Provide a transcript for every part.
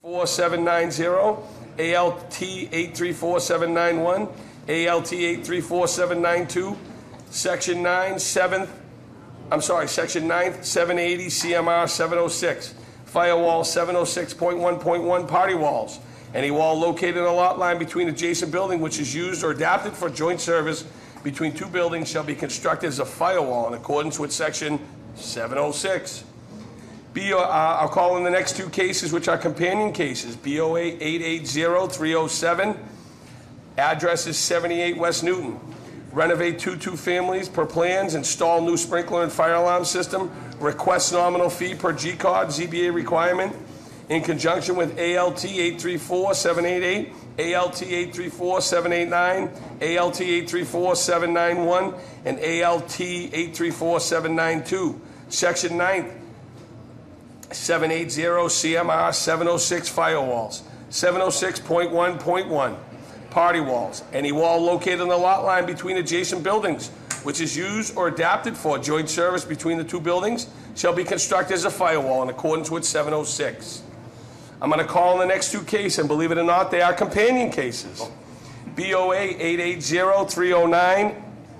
4790, ALT 834791, ALT 834792, Section 9, Section 9th, 780, CMR 706, Firewall 706.1.1, Party Walls. Any wall located in a lot line between adjacent building which is used or adapted for joint service between two buildings shall be constructed as a firewall in accordance with Section 706. I'll call in the next two cases, which are companion cases. BOA 880307, address is 78 West Newton. Renovate two families per plans, install new sprinkler and fire alarm system, request nominal fee per G-card, ZBA requirement, in conjunction with ALT 834788, ALT 834789, ALT 834791, and ALT 834792. Section 9th, 780 CMR 706 firewalls, 706.1.1 party walls. Any wall located on the lot line between adjacent buildings which is used or adapted for joint service between the two buildings shall be constructed as a firewall in accordance with 706. I'm going to call in the next two cases, and believe it or not, they are companion cases. BOA 880309,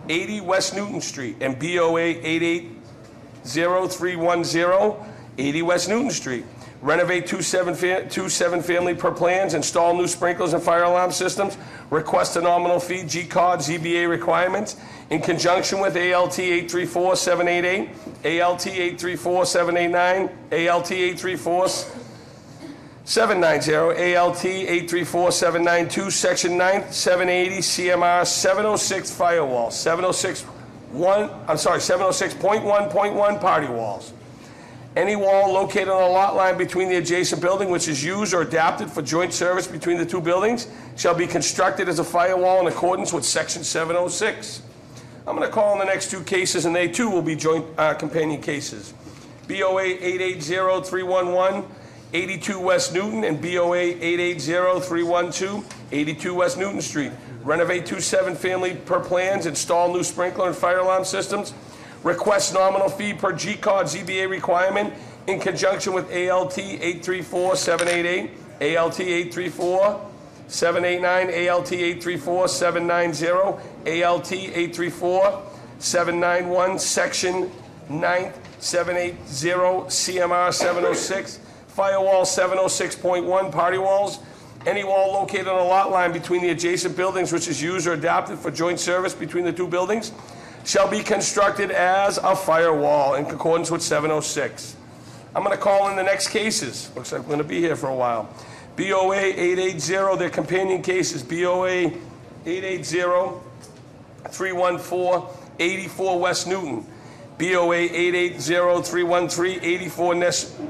80 West Newton Street, and BOA 880310, 80 West Newton Street. Renovate two seven-family per plans, install new sprinklers and fire alarm systems, request a nominal fee, G-card, ZBA requirements, in conjunction with ALT 834788, ALT 834789, ALT 834-790, ALT 834792, Section 9th, 780 CMR 706 firewall, 706.1.1 party walls. Any wall located on a lot line between the adjacent building which is used or adapted for joint service between the two buildings shall be constructed as a firewall in accordance with Section 706. I'm going to call on the next two cases, and they too will be joint companion cases. BOA 880311, 82 West Newton, and BOA 880312, 82 West Newton Street. Renovate two seven-family per plans, install new sprinkler and fire alarm systems, request nominal fee per G-card ZBA requirement in conjunction with ALT 834788, ALT 834789, ALT 834790, ALT 834791, Section 9th, 780 CMR 706, Firewall 706.1 party walls. Any wall located on a lot line between the adjacent buildings which is used or adapted for joint service between the two buildings shall be constructed as a firewall in accordance with 706. I'm going to call in the next cases. Looks like we're going to be here for a while. BOA 880, their companion cases. BOA 880-314, 84 West Newton. BOA 880-313, 84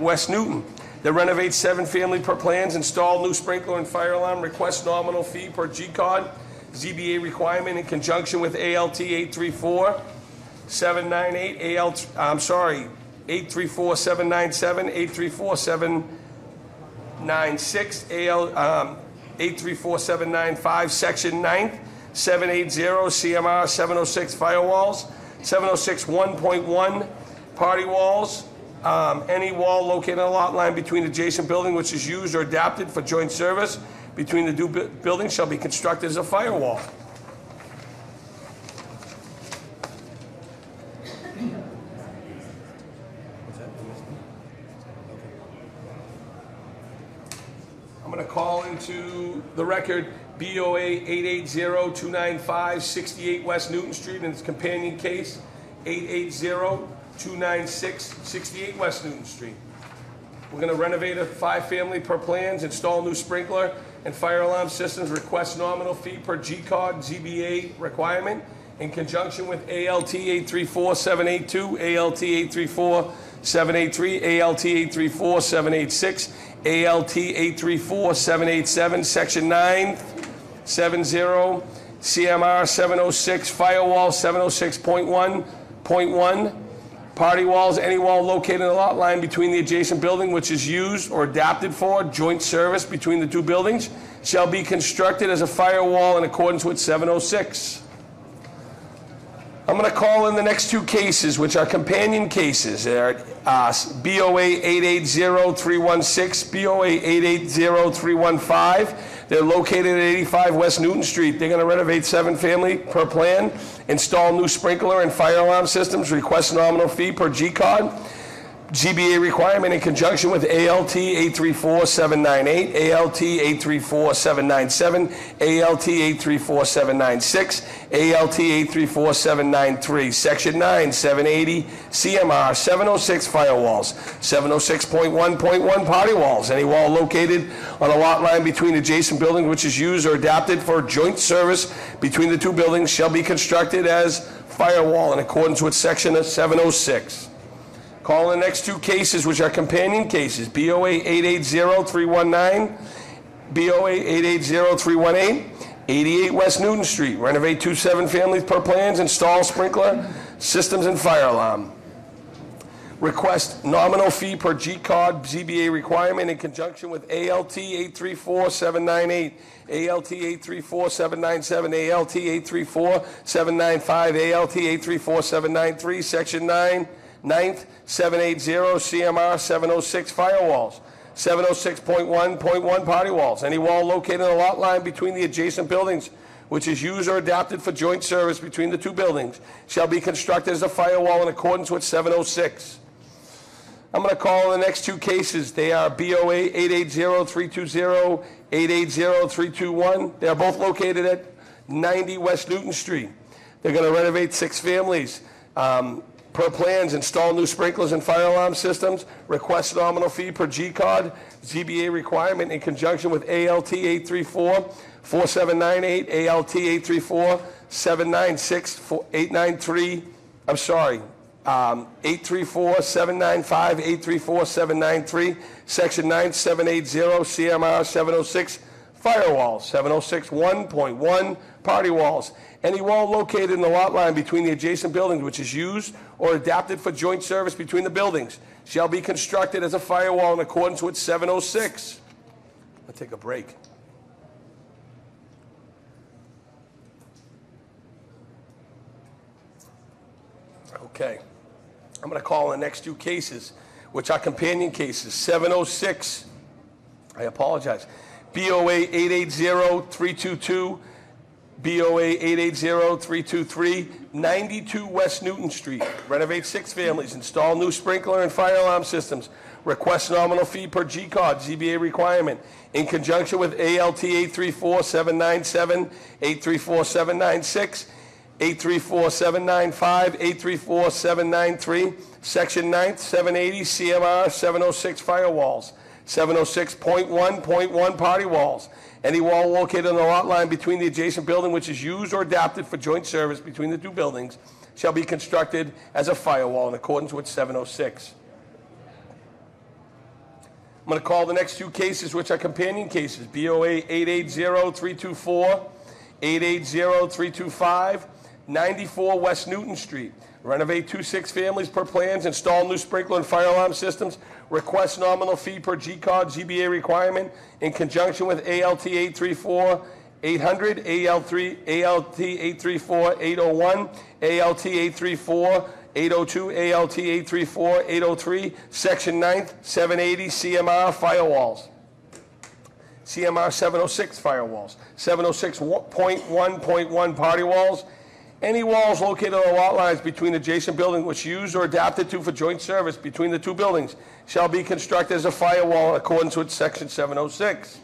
West Newton. They renovate seven-family per plans, install new sprinkler and fire alarm, request nominal fee per G-card, ZBA requirement in conjunction with ALT 834-798, 834-797, 834-796, 834-795, Section 9th, 780 CMR 706 firewalls, 706 1.1 party walls. Any wall located on a lot line between adjacent building which is used or adapted for joint service between the two buildings shall be constructed as a firewall. I'm going to call into the record BOA 880-295, 68 West Newton Street, and its companion case 880-296, 68 West Newton Street. We're going to renovate a five-family per plans, install new sprinkler and fire alarm systems, request nominal fee per G-card ZBA requirement in conjunction with ALT 834-782, ALT 834-783, ALT 834-786, ALT 834-787, Section 9, 70 CMR 706, Firewall 706.1.1. Party walls, any wall located in a lot line between the adjacent building which is used or adapted for joint service between the two buildings shall be constructed as a firewall in accordance with 706. I'm going to call in the next two cases, which are companion cases. They're BOA 880316, BOA 880315. They're located at 85 West Newton Street. They're going to renovate 7 family per plan, install new sprinkler and fire alarm systems, request nominal fee per G-card. GBA requirement in conjunction with ALT 834798, ALT 834797, ALT 834796, ALT 834793, Section 9, 780, CMR 706 firewalls, 706.1.1 party walls. Any wall located on a lot line between adjacent buildings which is used or adapted for joint service between the two buildings shall be constructed as firewall in accordance with Section 706. Call in the next two cases, which are companion cases. BOA 880319, BOA 880318, 88 West Newton Street. Renovate 2 7 families per plans, install sprinkler systems and fire alarm. Request nominal fee per G-card ZBA requirement in conjunction with ALT 834798, ALT 834797, ALT 834795, ALT 834793, Section 9, 9th, 780, CMR 706 firewalls, 706.1.1 party walls. Any wall located on a lot line between the adjacent buildings which is used or adapted for joint service between the two buildings shall be constructed as a firewall in accordance with 706. I'm going to call in the next two cases. They are BOA 880320, 880321. They are both located at 90 West Newton Street. They're going to renovate 6 families. Per plans, install new sprinklers and fire alarm systems, request nominal fee per G-card, ZBA requirement in conjunction with ALT 834-4798, ALT 834-796-893, 834-795, 834-793, Section 9, 780, CMR 706, firewalls, 706 1.1, party walls. Any wall located in the lot line between the adjacent buildings which is used or adapted for joint service between the buildings shall be constructed as a firewall in accordance with 706. I'll take a break. Okay. I'm going to call in the next two cases, which are companion cases. 706, I apologize, BOA 880322, BOA 880323, 92 West Newton Street. Renovate 6 families, install new sprinkler and fire alarm systems. Request nominal fee per G-card, ZBA requirement. In conjunction with ALT 834-797, 834-796, 834-795, 834-793, Section 9th, 780, CMR 706 firewalls, 706.1.1 party walls. Any wall located on the lot line between the adjacent building which is used or adapted for joint service between the two buildings shall be constructed as a firewall in accordance with 706. I'm going to call the next two cases, which are companion cases. BOA 880324, 880325, 94 West Newton Street. Renovate 2 6 families per plans, install new sprinkler and fire alarm systems, request nominal fee per G-card, ZBA requirement, in conjunction with ALT 834-800, ALT 834-801, ALT 834-802, ALT 834-803, Section 9th, 780, CMR firewalls. CMR 706 firewalls, 706.1.1 party walls. Any walls located on the lot lines between adjacent buildings which used or adapted to for joint service between the two buildings shall be constructed as a firewall in accordance with Section 706.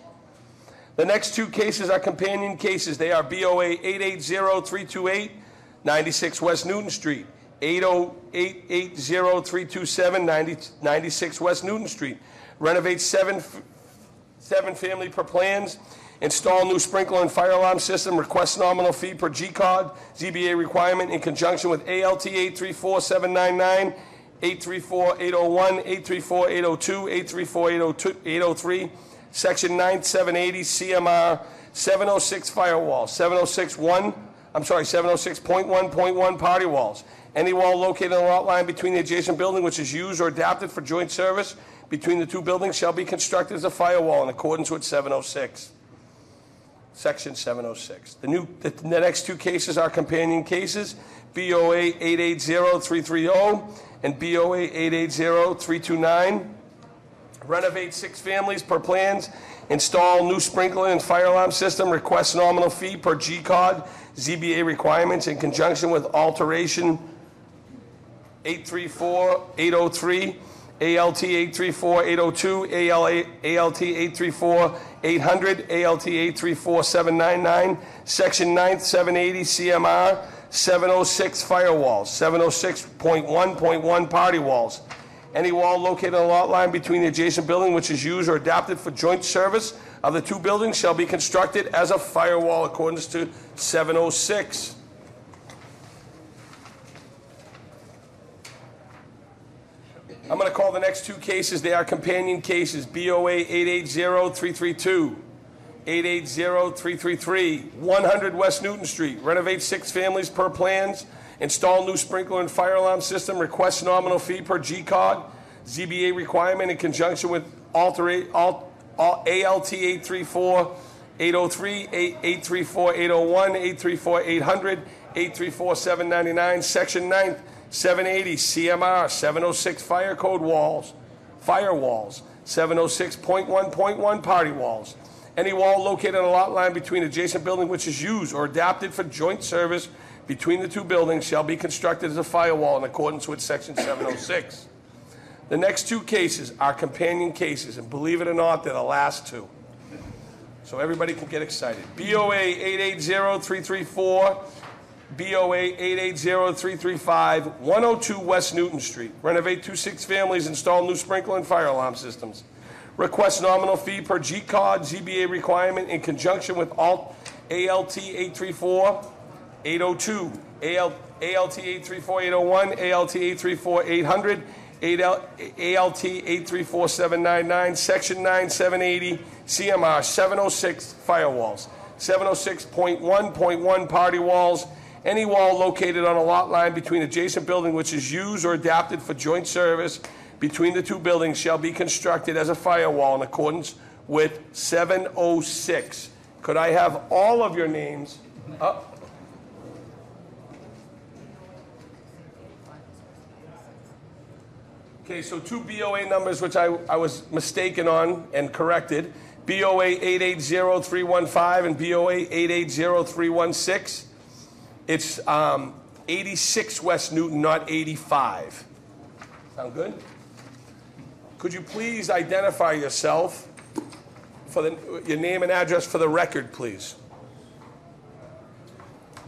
The next two cases are companion cases. They are BOA 880328, 96 West Newton Street, 8080327, 96 West Newton Street. Renovate 7 family per plans. Install new sprinkler and fire alarm system. Request nominal fee per G-card. ZBA requirement in conjunction with ALT 834-799, 834-801, 834-802, 834-803, Section 9, 780, CMR 706 firewall, 706.1.1 party walls. Any wall located on the lot line between the adjacent building which is used or adapted for joint service between the two buildings shall be constructed as a firewall in accordance with 706. Section 706. The next two cases are companion cases, BOA 880-330 and BOA 880-329. Renovate 6 families per plans, install new sprinkler and fire alarm system, request nominal fee per G-card, ZBA requirements in conjunction with alteration 834-803, ALT 834-802, ALT 834-800, ALT 834-799, Section 9th 780 CMR 706 firewalls, 706.1.1 party walls. Any wall located on a lot line between the adjacent building which is used or adapted for joint service of the two buildings shall be constructed as a firewall according to 706. I'm going to call the next two cases. They are companion cases. BOA 880-332, 880-333, 100 West Newton Street. Renovate 6 families per plans. Install new sprinkler and fire alarm system. Request nominal fee per G-card. ZBA requirement in conjunction with ALT 834-803, 834-801, 834-800, 834-799, Section 9th 780 CMR 706 fire code walls, firewalls, 706.1.1 party walls. Any wall located on a lot line between adjacent building which is used or adapted for joint service between the two buildings shall be constructed as a firewall in accordance with Section 706. The next two cases are companion cases, and believe it or not, they're the last two. So everybody can get excited. BOA 880-334, BOA 880-335, 102 West Newton Street. Renovate 26 families, install new sprinkler and fire alarm systems. Request nominal fee per G-card, ZBA requirement in conjunction with ALT 834-802, ALT 834-801, ALT 834-800, ALT 834-799, Section 9 780 CMR 706 firewalls, 706.1.1 party walls. Any wall located on a lot line between adjacent building which is used or adapted for joint service between the two buildings shall be constructed as a firewall in accordance with 706. Could I have all of your names up? Okay, so two BOA numbers which I was mistaken on and corrected. BOA 880-315 and BOA 880-316. It's 86 West Newton, not 85. Sound good? Could you please identify yourself for your name and address for the record, please?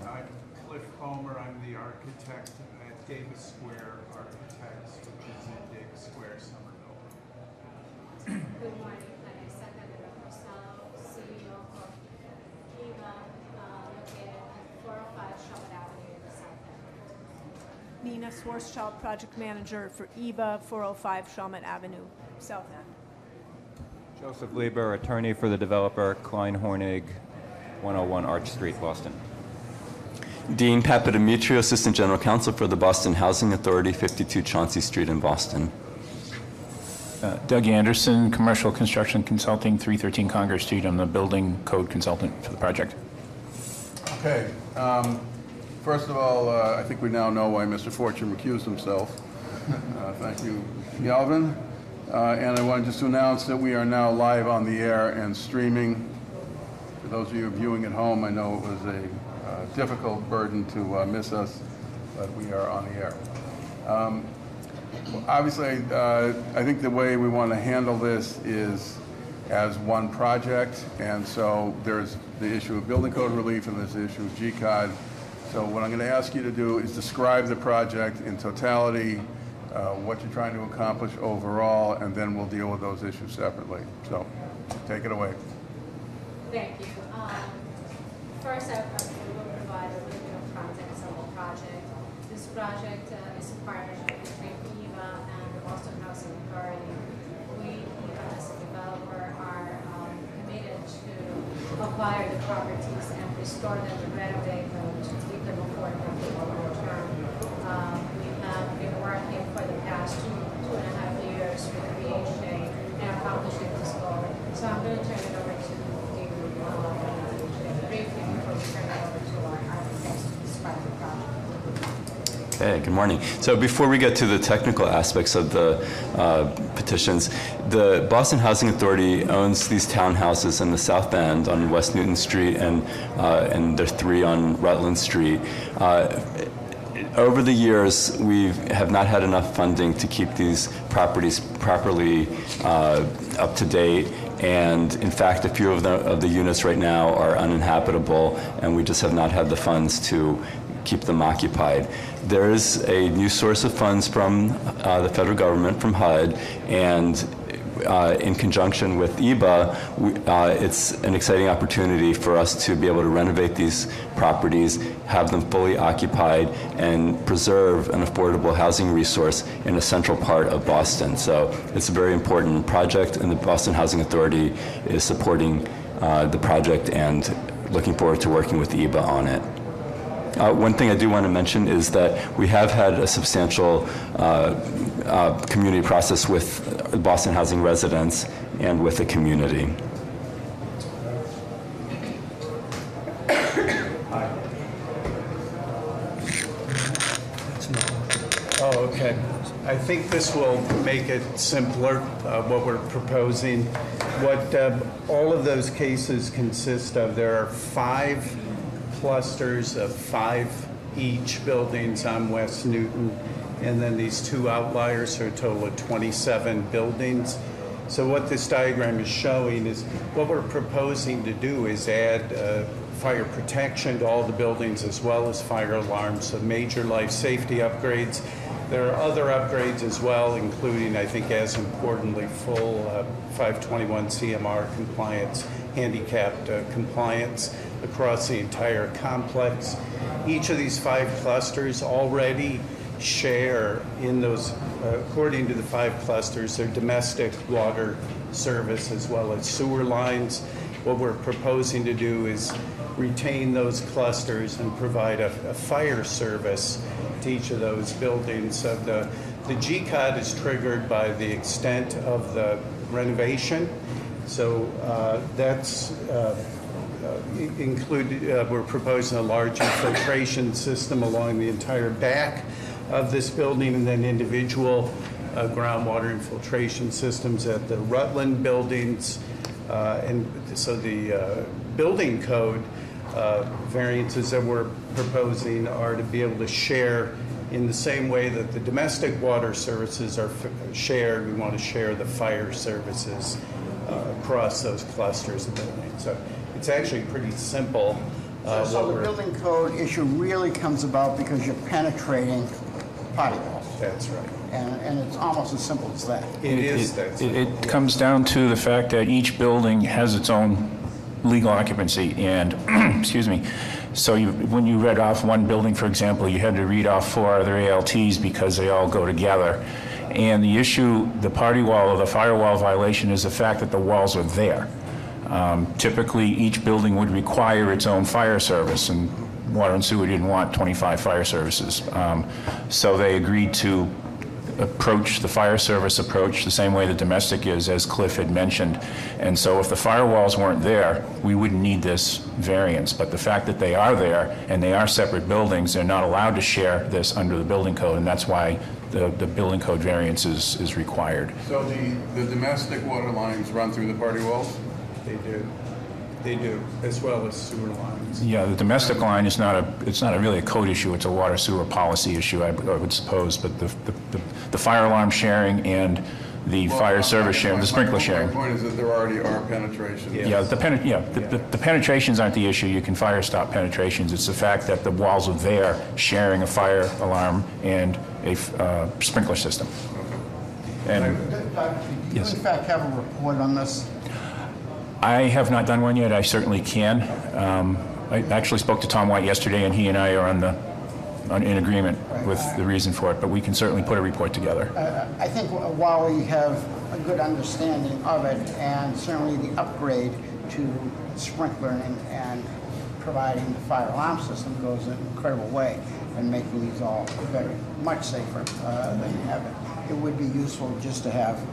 I'm Cliff Homer. I'm the architect at Davis Square Architects, which is in Davis Square, Somerville. Good morning. I'm Secretary Marcelo, CEO of Ymca, located at 405 Charlotte Avenue in the South End. Nina Swartzchild, Project Manager for Ymca, 405 Charlotte Avenue, South End. Joseph Lieber, attorney for the developer, Klein Hornig, 101 Arch Street, Boston. Dean Papadimitriou, Assistant General Counsel for the Boston Housing Authority, 52 Chauncey Street in Boston. Doug Anderson, Commercial Construction Consulting, 313 Congress Street. I'm the building code consultant for the project. Okay. First of all, I think we now know why Mr. Fortune recused himself. Thank you, Galvin. And I wanted just to announce that we are now live on the air and streaming. For those of you viewing at home, I know it was a difficult burden to miss us, but we are on the air. Obviously, I think the way we want to handle this is as one project, and so there's the issue of building code relief and there's the issue of G-code. So what I'm going to ask you to do is describe the project in totality, what you're trying to accomplish overall, and then we'll deal with those issues separately. So take it away. Thank you. First, I will provide a little bit of context on the project. This project is a partnership between Ymca and the Boston Housing Authority. We, Ymca as a developer, are committed to acquire the properties and restore them and renovate them to keep them affordable for the long term. We have been working for the past two and a half years with the VHA and accomplishing this goal. So I'm going to turn it over to David. Okay, good morning. So before we get to the technical aspects of the petitions, the Boston Housing Authority owns these townhouses in the South End on West Newton Street, and there are 3 on Rutland Street. Over the years, we have not had enough funding to keep these properties properly up to date. And in fact, a few of the units right now are uninhabitable, and we just have not had the funds to keep them occupied. There is a new source of funds from the federal government, from HUD, and in conjunction with Ymca, it's an exciting opportunity for us to be able to renovate these properties, have them fully occupied, and preserve an affordable housing resource in a central part of Boston. So it's a very important project, and the Boston Housing Authority is supporting the project and looking forward to working with Ymca on it. One thing I do want to mention is that we have had a substantial community process with Boston Housing residents and with the community. Oh, okay. I think this will make it simpler, what we're proposing. What all of those cases consist of, there are 5 clusters of 5 each buildings on West Newton, and then these 2 outliers are a total of 27 buildings. So what this diagram is showing is what we're proposing to do is add fire protection to all the buildings as well as fire alarms, so major life safety upgrades. There are other upgrades as well, including, I think as importantly, full 521 CMR compliance, handicapped compliance across the entire complex. Each of these 5 clusters already share in those, according to the 5 clusters, their domestic water service as well as sewer lines. What we're proposing to do is retain those clusters and provide a fire service to each of those buildings. So the GCOD is triggered by the extent of the renovation. So that's included, we're proposing a large infiltration system along the entire back of this building, and then individual groundwater infiltration systems at the Rutland buildings. And so the building code variances that we're proposing are to be able to share in the same way that the domestic water services are shared. We want to share the fire services across those clusters of buildings. So it's actually pretty simple. So the building code issue really comes about because you're penetrating potty walls. That's right. And it's almost as simple as that. It comes down to the fact that each building has its own legal occupancy, and excuse me. So when you read off one building, for example, you had to read off 4 other ALTs because they all go together. And the issue, the party wall or the firewall violation, is the fact that the walls are there. Typically, each building would require its own fire service, and Water and Sewer didn't want 25 fire services. So they agreed to approach the fire service approach the same way the domestic is, as Cliff had mentioned. And so if the firewalls weren't there, we wouldn't need this variance. But the fact that they are there and they are separate buildings, they're not allowed to share this under the building code, and that's why the building code variance is required. So the domestic water lines run through the party walls? They do. They do, as well as sewer lines. Yeah, the domestic line is not really a code issue. It's a water sewer policy issue, I would suppose. But the fire alarm sharing and the fire service sharing, the sprinkler sharing. My point is that there already are penetrations. Yeah, the penetrations aren't the issue. You can fire stop penetrations. It's the fact that the walls are there sharing a fire alarm and a sprinkler system. And Do you in fact have a report on this? I have not done one yet. I certainly can. I actually spoke to Tom White yesterday, and he and I are in agreement with the reason for it, but we can certainly put a report together. I think while we have a good understanding of it, and certainly the upgrade to sprinkling and providing the fire alarm system goes an incredible way in making these all very much safer than you have it. It would be useful just to have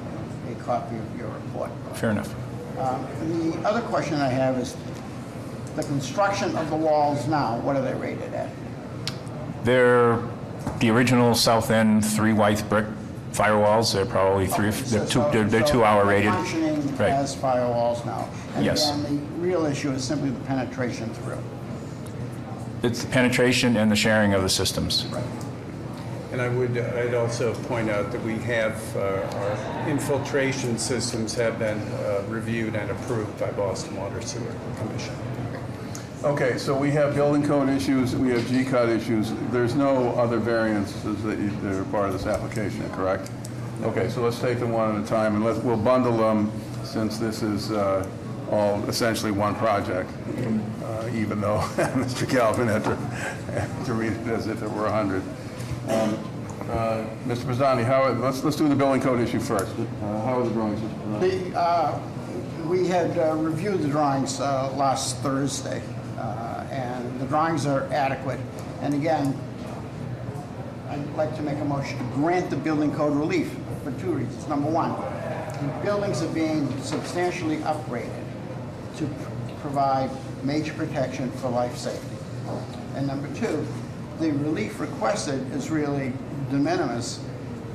a copy of your report. Fair enough. The other question I have is the construction of the walls now, what are they rated at? They're The original south end 3 white brick firewalls, they're probably they're 2 hour rated. Functioning Right. as firewalls now. And Yes. again, the real issue is simply the penetration through. It's the penetration and the sharing of the systems. And I'd also point out that we have, our infiltration systems have been reviewed and approved by Boston Water Sewer Commission. Okay, so we have building code issues, we have GCOD issues. There's no other variances that are part of this application, correct? Okay, so let's take them one at a time, and we'll bundle them since this is all essentially one project, even though Mr. Galvin had to read it as if it were 100. Mr. Pizzani, let's do the building code issue first. How are the drawings? We had reviewed the drawings last Thursday, and the drawings are adequate. And again, I'd like to make a motion to grant the building code relief for 2 reasons. Number one, the buildings are being substantially upgraded to provide major protection for life safety. And number two, the relief requested is really de minimis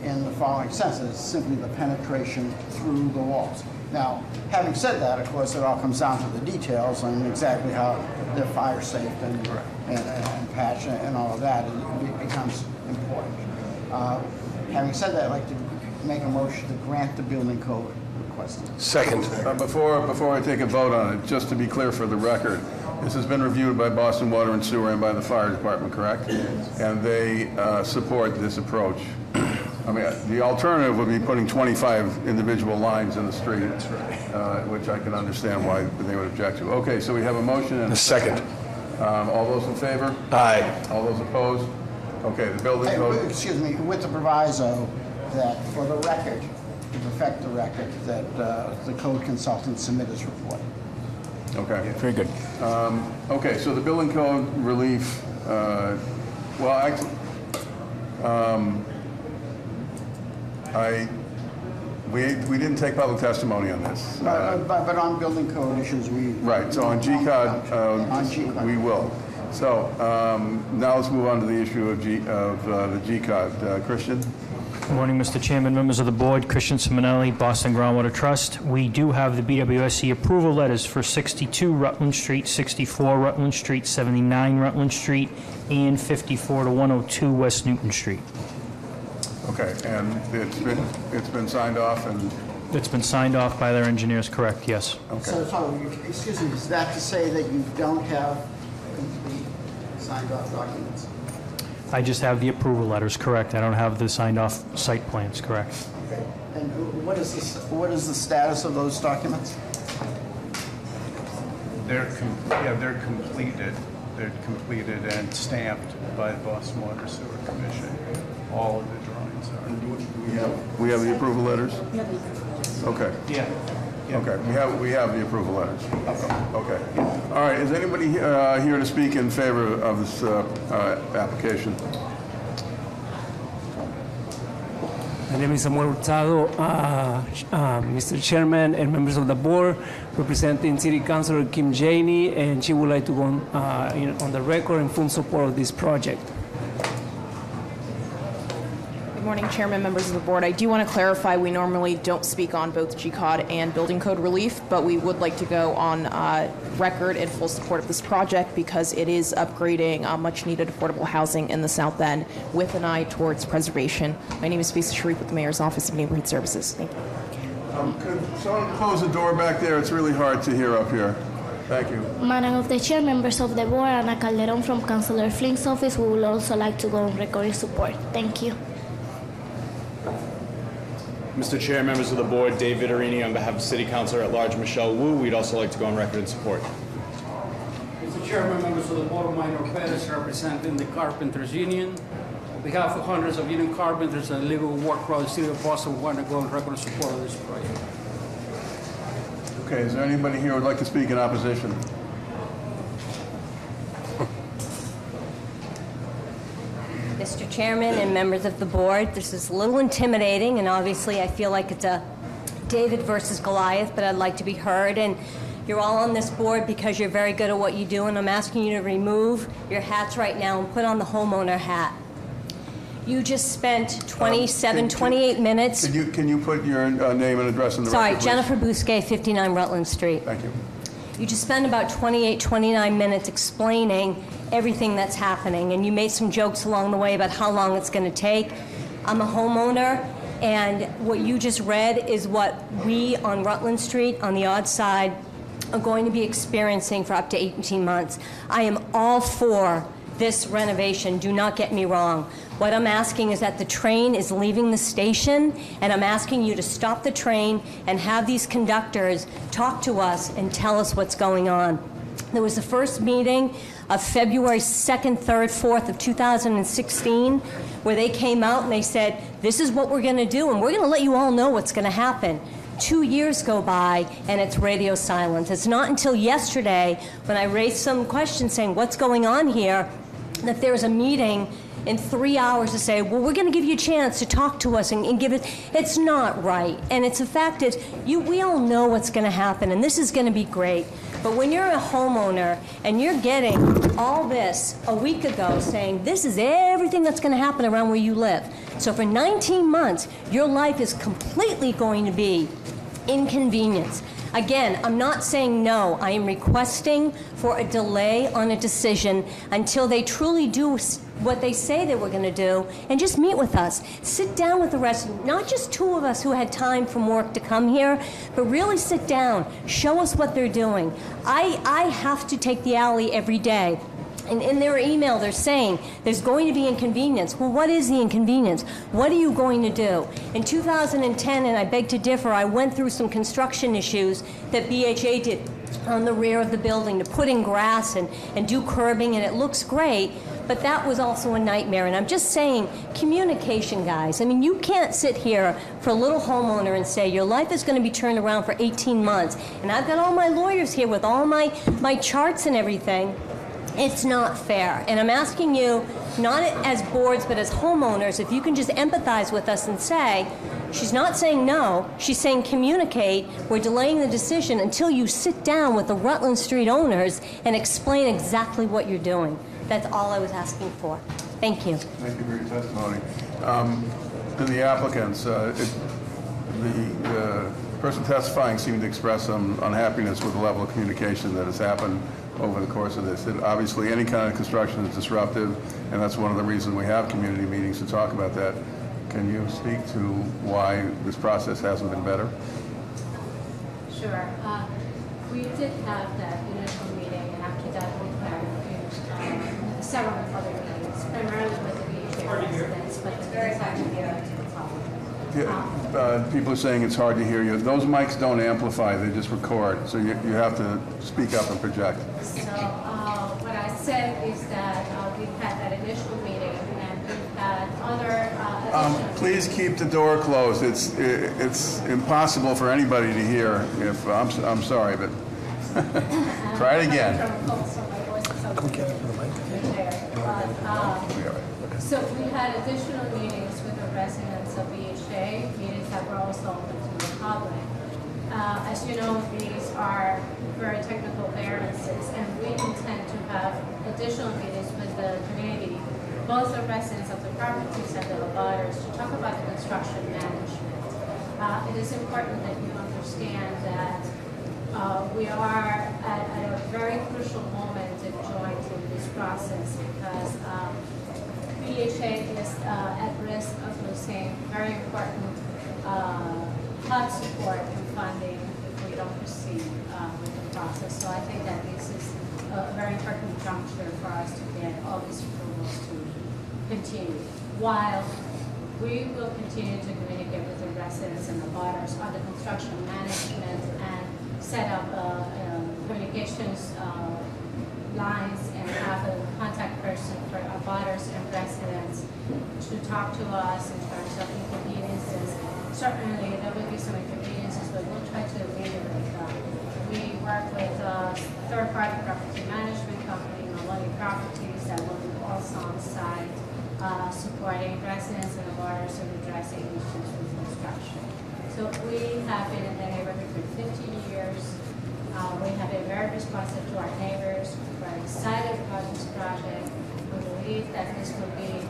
in the following sense. It's simply the penetration through the walls. Now, having said that, of course, it all comes down to the details and exactly how they're fire safe and patch and all of that. It becomes important. Having said that, I'd like to make a motion to grant the building code request. Second. Before I take a vote on it, just to be clear for the record, this has been reviewed by Boston Water and Sewer and by the fire department, correct? And they support this approach. I mean, the alternative would be putting 25 individual lines in the street, which I can understand why they would object to. Okay, so we have a motion and A second. All those in favor? Aye. All those opposed? Okay, the building code. Excuse me, with the proviso that for the record, to perfect the record, that the code consultant submit his report. Okay. Very good. Okay, so the building code relief, well, actually, we didn't take public testimony on this. But on building code issues, we... Right, so on on GCOD, we will. So now let's move on to the issue of the GCOD. Christian? Good morning, Mr. Chairman, members of the board. Christian Simonelli, Boston Groundwater Trust. We do have the BWSC approval letters for 62 Rutland Street, 64 Rutland Street, 79 Rutland Street, and 54 to 102 West Newton Street. Okay, and it's been signed off and... It's been signed off by their engineers, correct? Yes. Okay. So, excuse me, is that to say that you don't have complete signed off documents? I just have the approval letters, correct. I don't have the signed off site plans, correct. Okay. And what is the status of those documents? They're completed. They're completed and stamped by the Boston Water Sewer Commission. All of the drawings are. We have the approval letters? Okay. Yeah. Okay, we have the approval letters. Okay. All right, is anybody here to speak in favor of this application? My name is Samuel Hurtado, Mr. Chairman and members of the board, representing City Councilor Kim Janey, and she would like to go on the record in full support of this project. Good morning, Chairman, members of the board. I do want to clarify we normally don't speak on both GCOD and building code relief, but we would like to go on record in full support of this project because it is upgrading much needed affordable housing in the South End with an eye towards preservation. My name is Fisa Sharif with the Mayor's Office of Neighborhood Services. Thank you. Could someone close the door back there? It's really hard to hear up here. Thank you. Madam of the Chair, members of the board, Ana Calderon from Councilor Flink's office, we would also like to go on record in support. Thank you. Mr. Chair, members of the board, Dave Vittorini on behalf of City Councilor at Large Michelle Wu. We'd also like to go on record in support. Mr. Chairman, members of the board, Minor Perez representing the Carpenters Union. On behalf of hundreds of union carpenters and legal work for the City of Boston, we want to go on record in support of this project. Okay, is there anybody here who would like to speak in opposition? Mr. Chairman and members of the board, this is a little intimidating, and obviously I feel like it's a David versus Goliath, but I'd like to be heard. And you're all on this board because you're very good at what you do, and I'm asking you to remove your hats right now and put on the homeowner hat. You just spent 28 minutes. Can you put your name and address in the Sorry, record, please? Jennifer Bousquet, 59 Rutland Street. Thank you. You just spent about 29 minutes explaining everything that's happening, and you made some jokes along the way about how long it's going to take. I'm a homeowner, and what you just read is what we on Rutland Street, on the odd side, are going to be experiencing for up to 18 months. I am all for this renovation, do not get me wrong. What I'm asking is that the train is leaving the station, and I'm asking you to stop the train and have these conductors talk to us and tell us what's going on. There was the first meeting of February 2nd, 3rd, 4th of 2016, where they came out and they said, this is what we're going to do, and we're going to let you all know what's going to happen. 2 years go by, and it's radio silence. It's not until yesterday, when I raised some questions saying, what's going on here, that there's a meeting in 3 hours to say, well, we're going to give you a chance to talk to us and give it. It's not right. And it's a fact is, we all know what's going to happen, and this is going to be great. But when you're a homeowner and you're getting all this a week ago saying, this is everything that's going to happen around where you live. So for 19 months, your life is completely going to be inconvenience. Again, I'm not saying no. I am requesting for a delay on a decision until they truly do what they say they were going to do, and just meet with us. Sit down with the rest, not just two of us who had time from work to come here, but really sit down, show us what they're doing. I have to take the alley every day. And in their email, they're saying there's going to be inconvenience. Well, what is the inconvenience? What are you going to do? In 2010, and I beg to differ, I went through some construction issues that BHA did on the rear of the building to put in grass and do curbing, and it looks great. But that was also a nightmare. And I'm just saying, communication, guys. I mean, you can't sit here for a little homeowner and say your life is going to be turned around for 18 months. And I've got all my lawyers here with all my charts and everything. It's not fair. And I'm asking you, not as boards, but as homeowners, if you can just empathize with us and say, she's not saying no, she's saying communicate, we're delaying the decision until you sit down with the Rutland Street owners and explain exactly what you're doing. That's all I was asking for. Thank you. Thank you for your testimony. To the applicants, the person testifying seemed to express some unhappiness with the level of communication that has happened over the course of this. Obviously, any kind of construction is disruptive, and that's one of the reasons we have community meetings to talk about that. Can you speak to why this process hasn't been better? Sure. We did have that initial meeting, and after that we had several other meetings, primarily with the BHA residents, but it's very hard to get to the public. People are saying it's hard to hear you. Those mics don't amplify, they just record, so you have to speak up and project. So what I said is that we've had that initial meeting, and we've had other please keep the door closed. It's impossible for anybody to hear. If I'm sorry, but try it again. So we had additional meetings with the residents of BHA, meetings that were also open to the public. As you know, these are very technical variances, and we intend to have additional meetings with the community, both the residents of the properties and the abutters, to talk about the construction management. It is important that you understand that we are at a very crucial moment in joining this process, because BHA is at risk of losing very important HUD support and funding if we don't proceed with the process. So I think that this is a very important juncture for us to get all these approvals to continue, while we will continue to communicate with the residents and the abutters on the construction management and set up communications lines and have a contact person for abutters and residents to talk to us in terms of inconveniences. Certainly, there will be some inconveniences, but we'll try to ameliorate them. We work with a third-party property management company, Maloney Properties, that will be also on site, supporting residents and abutters and addressing issues with construction. So we have been in the neighborhood for 50 years. We have been very responsive to our neighbors. We're excited about this project. We believe that this will be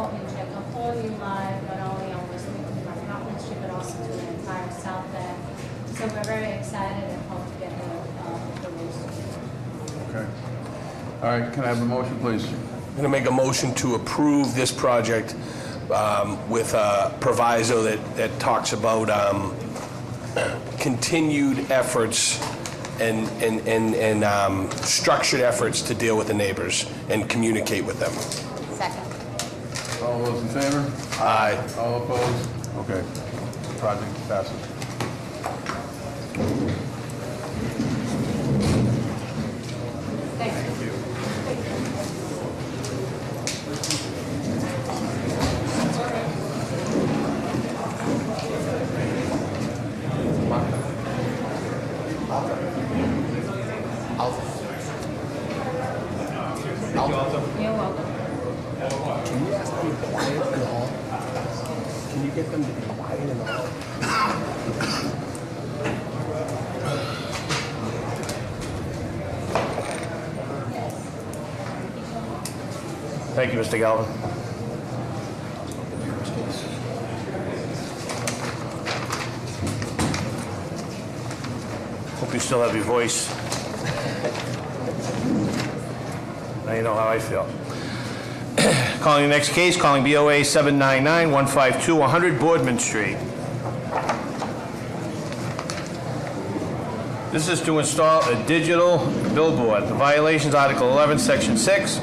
inject a whole new life, not only on West Rutland Street, but also to the entire south end. So we're very excited and hope to get the rules. Okay. All right, can I have a motion, please? I'm going to make a motion to approve this project with a proviso that talks about continued efforts and structured efforts to deal with the neighbors and communicate with them. Second. All those in favor? Aye. All opposed? Okay. Project passes. Thank you. You're welcome. Can you ask them to be quiet in the hall? Can you get them to be quiet in the hall? Thank you, Mr. Galvin. Hope you still have your voice. Now you know how I feel. Calling the next case, calling BOA 799-152-100 Boardman Street. This is to install a digital billboard. The violations, Article 11, Section 6.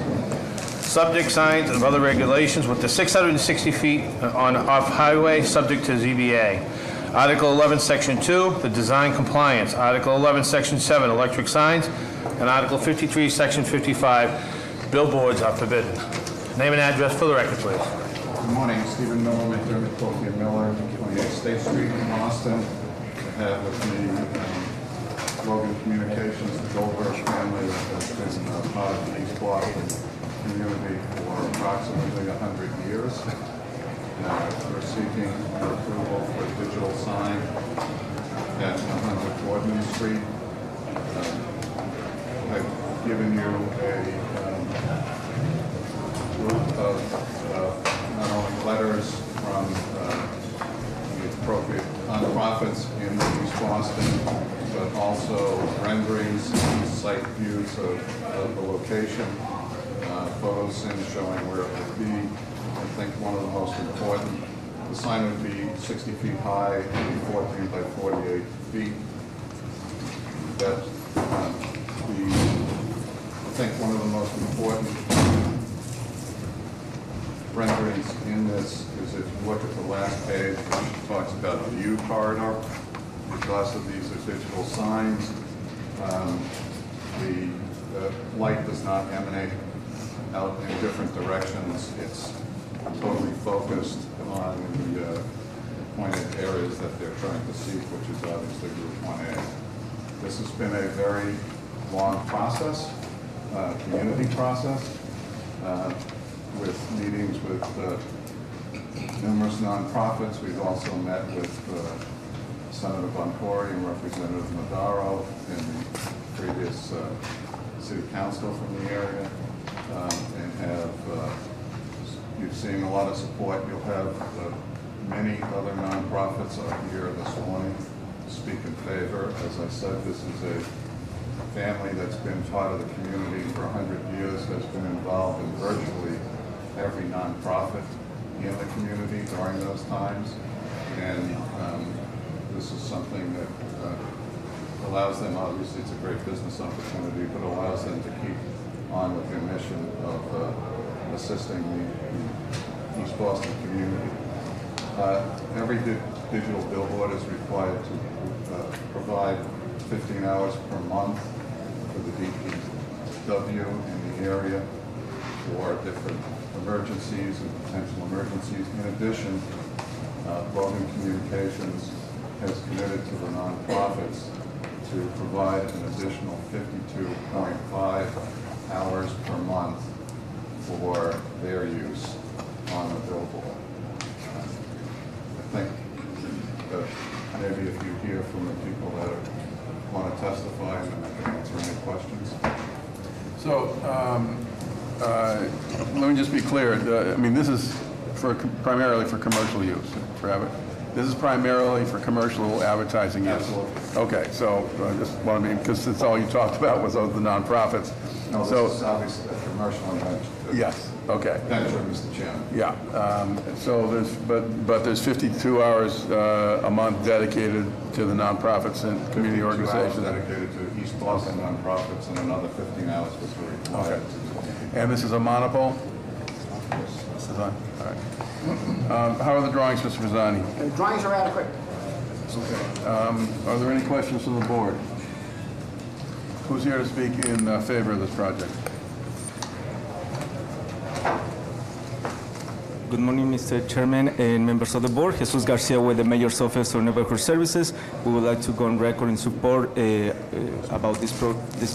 Subject signs and other regulations with the 660 feet on off-highway, subject to ZBA. Article 11, Section 2, the design compliance. Article 11, Section 7, electric signs. And Article 53, Section 55, billboards are forbidden. Name and address for the record, please. Good morning, Stephen Miller, McDermott, Coffey & Miller, 28 State Street in Boston. I have with me Logan Communications, the Goldberg family that has been part of the East Boston community for approximately 100 years. We're seeking your approval for a digital sign at 100 Boardman Street. I've given you a group of not only letters from the appropriate nonprofits in East Boston, but also renderings and site views of the location, photos in showing where it would be. I think one of the most important, the sign would be 60 feet high and 14 by 48 feet. That I think one of the most important renderings in this is if you look at the last page, which talks about the view corridor. Because of these are digital signs, the light does not emanate out in different directions. It's totally focused on the pointed areas that they're trying to seek, which is obviously Route 1A. This has been a very long process, community process, with meetings with numerous nonprofits. We've also met with Senator Boncory and Representative Madaro and the previous city council from the area, and have you've seen a lot of support. You'll have many other nonprofits are here this morning to speak in favor. As I said, this is a family that's been part of the community for 100 years, has been involved in virtually every nonprofit in the community during those times, and this is something that allows them, obviously it's a great business opportunity, but allows them to keep on with their mission of assisting the East Boston community. Every digital billboard is required to provide 15 hours per month for the DPW in the area for different emergencies and potential emergencies. In addition, Logan Communications has committed to the nonprofits to provide an additional 52.5 hours per month for their use on the billboard. I think that maybe if you hear from the people that want to testify, then I can answer any questions. So, let me just be clear. I mean, this is primarily for commercial use, Trevor. This is primarily for commercial advertising use. Absolutely. Okay, so I just want to be, because that's all you talked about was the nonprofits. No, so, this is obviously a commercial invention. Yes, okay. Venture, Mr. Chairman. Yeah, so there's 52 hours a month dedicated to the nonprofits and community 52 organizations. hours dedicated to East Boston nonprofits and another 15 hours which are required. Okay. And this is a monopole? This is on, all right. How are the drawings, Mr. Pizzani? The drawings are adequate. Okay. Are there any questions from the board? Who's here to speak in favor of this project? Good morning, Mr. Chairman and members of the board. Jesus Garcia with the Mayor's Office for Neighborhood Services. We would like to go on record in support about this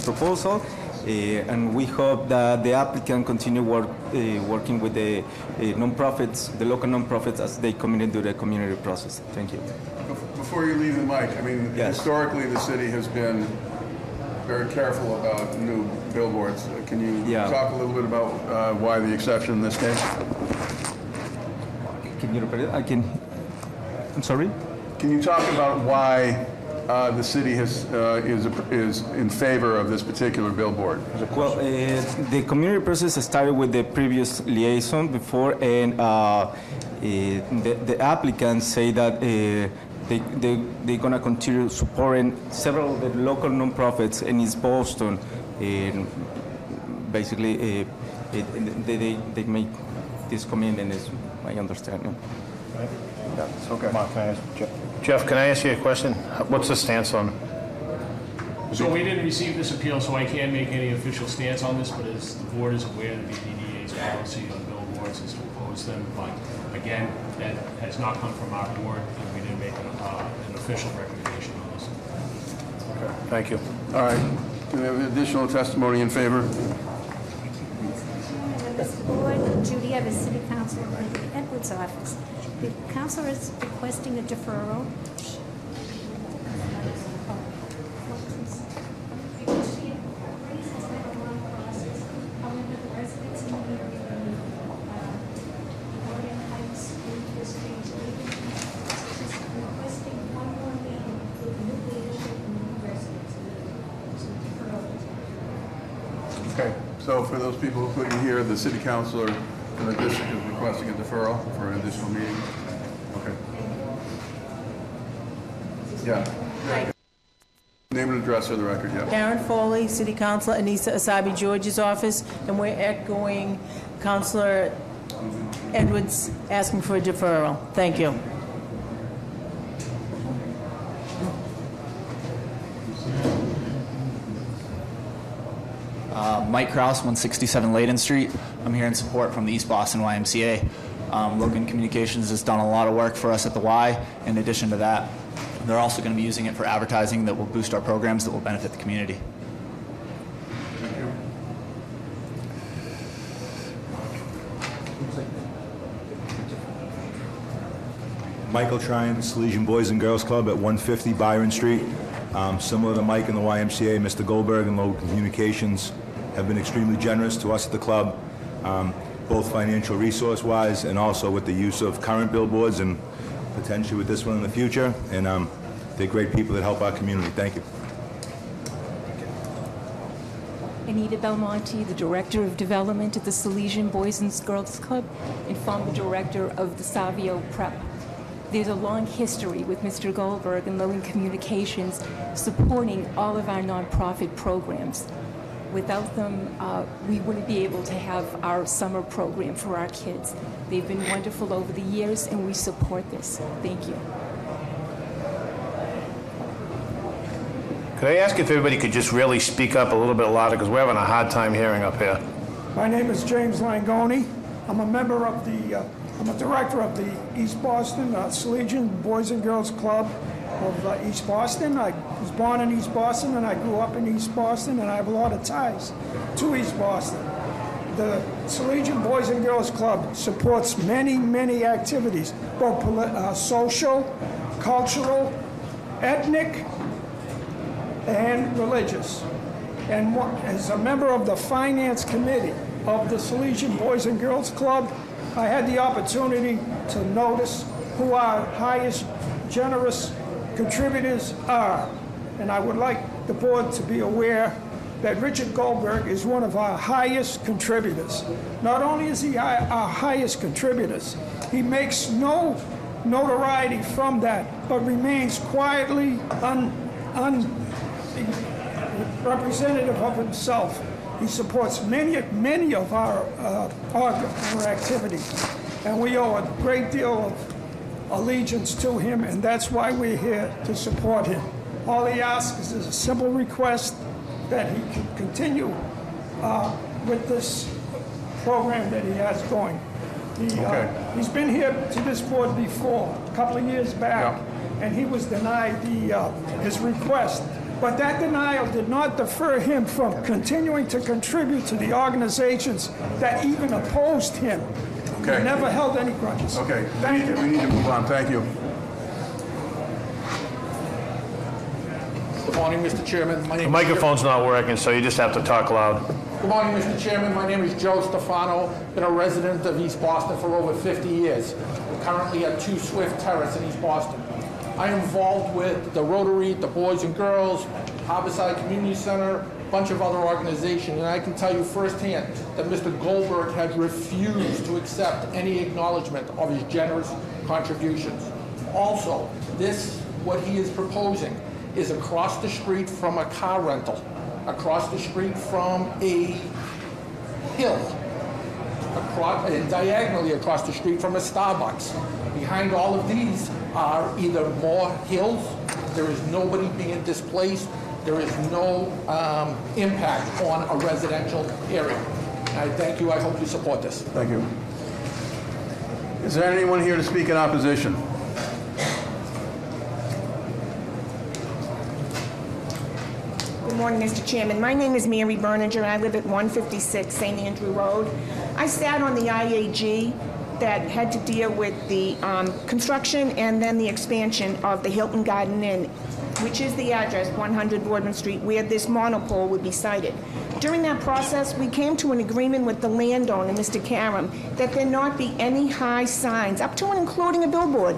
proposal. And we hope that the applicant continue working with the nonprofits, the local nonprofits, as they come into the community process. Thank you. Before you leave the mic, I mean, yes. Historically, the city has been very careful about new billboards. Can you talk a little bit about why the exception in this case? Can you repeat it? I'm sorry? Can you talk about why the city is in favor of this particular billboard? Well, the community process started with the previous liaison before, and the applicants say that they're going to continue supporting several of the local nonprofits in East Boston. And basically, they make this commitment, is my understanding. Right. Yeah. Okay. Mark, can I ask Jeff, can I ask you a question? What's the stance on? So we didn't receive this appeal, so I can't make any official stance on this, but as the board is aware, the BDDA's policy on billboards is to oppose them. But again, that has not come from our board, and we didn't make an official recommendation on this. Okay. Thank you. All right. Do we have additional testimony in favor? Mr. Board, Judy Evans, City Councilor in the Edwards office. The councilor is requesting a deferral. Okay, so for those people who couldn't hear, the city councilor in the district is requesting a deferral for an additional meeting. Okay. Yeah. Name and address for the record, yeah. Karen Foley, City Councilor, Anissa Asabi George's office, and we're echoing Councilor Edwards asking for a deferral. Thank you. Mike Kraus, 167 Layden Street. I'm here in support from the East Boston YMCA. Logan Communications has done a lot of work for us at the Y. In addition to that, they're also going to be using it for advertising that will boost our programs that will benefit the community. Thank you. Michael Tryon, Salesian Boys and Girls Club at 150 Byron Street. Similar to Mike and the YMCA, Mr. Goldberg and Logan Communications have been extremely generous to us at the club, both financial resource-wise and also with the use of current billboards and potentially with this one in the future. And they're great people that help our community. Thank you. Anita Belmonte, the Director of Development at the Salesian Boys and Girls Club and former Director of the Savio Prep. There's a long history with Mr. Goldberg and Logan Communications supporting all of our nonprofit programs. Without them, we wouldn't be able to have our summer program for our kids. They've been wonderful over the years, and we support this. Thank you. Could I ask if everybody could just really speak up a little bit louder, because we're having a hard time hearing up here. My name is James Langoni. I'm a member of the, I'm a director of the East Boston Salesian Boys and Girls Club of East Boston. I was born in East Boston and I grew up in East Boston, and I have a lot of ties to East Boston. The Salesian Boys and Girls Club supports many, many activities, both social, cultural, ethnic, and religious. And as a member of the Finance Committee of the Salesian Boys and Girls Club, I had the opportunity to notice who our highest generous contributors are. And I would like the board to be aware that Richard Goldberg is one of our highest contributors. Not only is he our highest contributors, he makes no notoriety from that, but remains quietly representative of himself. He supports many of our activities, and we owe a great deal of allegiance to him, and that's why we're here to support him. All he asks is a simple request that he can continue with this program that he has going. He's been here to this board before, a couple of years back, and he was denied his request. But that denial did not defer him from continuing to contribute to the organizations that even opposed him. Okay. He never held any grudges. Okay. Thank you. We need to move on. Thank you. Good morning, Mr. Chairman. My name The microphone's not working, so you just have to talk loud. Good morning, Mr. Chairman. My name is Joe Stefano. Been a resident of East Boston for over 50 years. Currently at 2 Swift Terrace in East Boston. I am involved with the Rotary, the Boys and Girls, Harborside Community Center, a bunch of other organizations, and I can tell you firsthand that Mr. Goldberg has refused to accept any acknowledgement of his generous contributions. Also, what he is proposing is across the street from a car rental, across the street from a hill, diagonally across the street from a Starbucks. Behind all of these are either more hills, there is nobody being displaced, there is no impact on a residential area. And I thank you, I hope you support this. Thank you. Is there anyone here to speak in opposition? Good morning, Mr. Chairman. My name is Mary Berninger, and I live at 156 St. Andrew Road. I sat on the IAG that had to deal with the construction and then the expansion of the Hilton Garden Inn, which is the address, 100 Boardman Street, where this monopole would be sited. During that process, we came to an agreement with the landowner, Mr. Karam, that there not be any high signs, up to and including a billboard,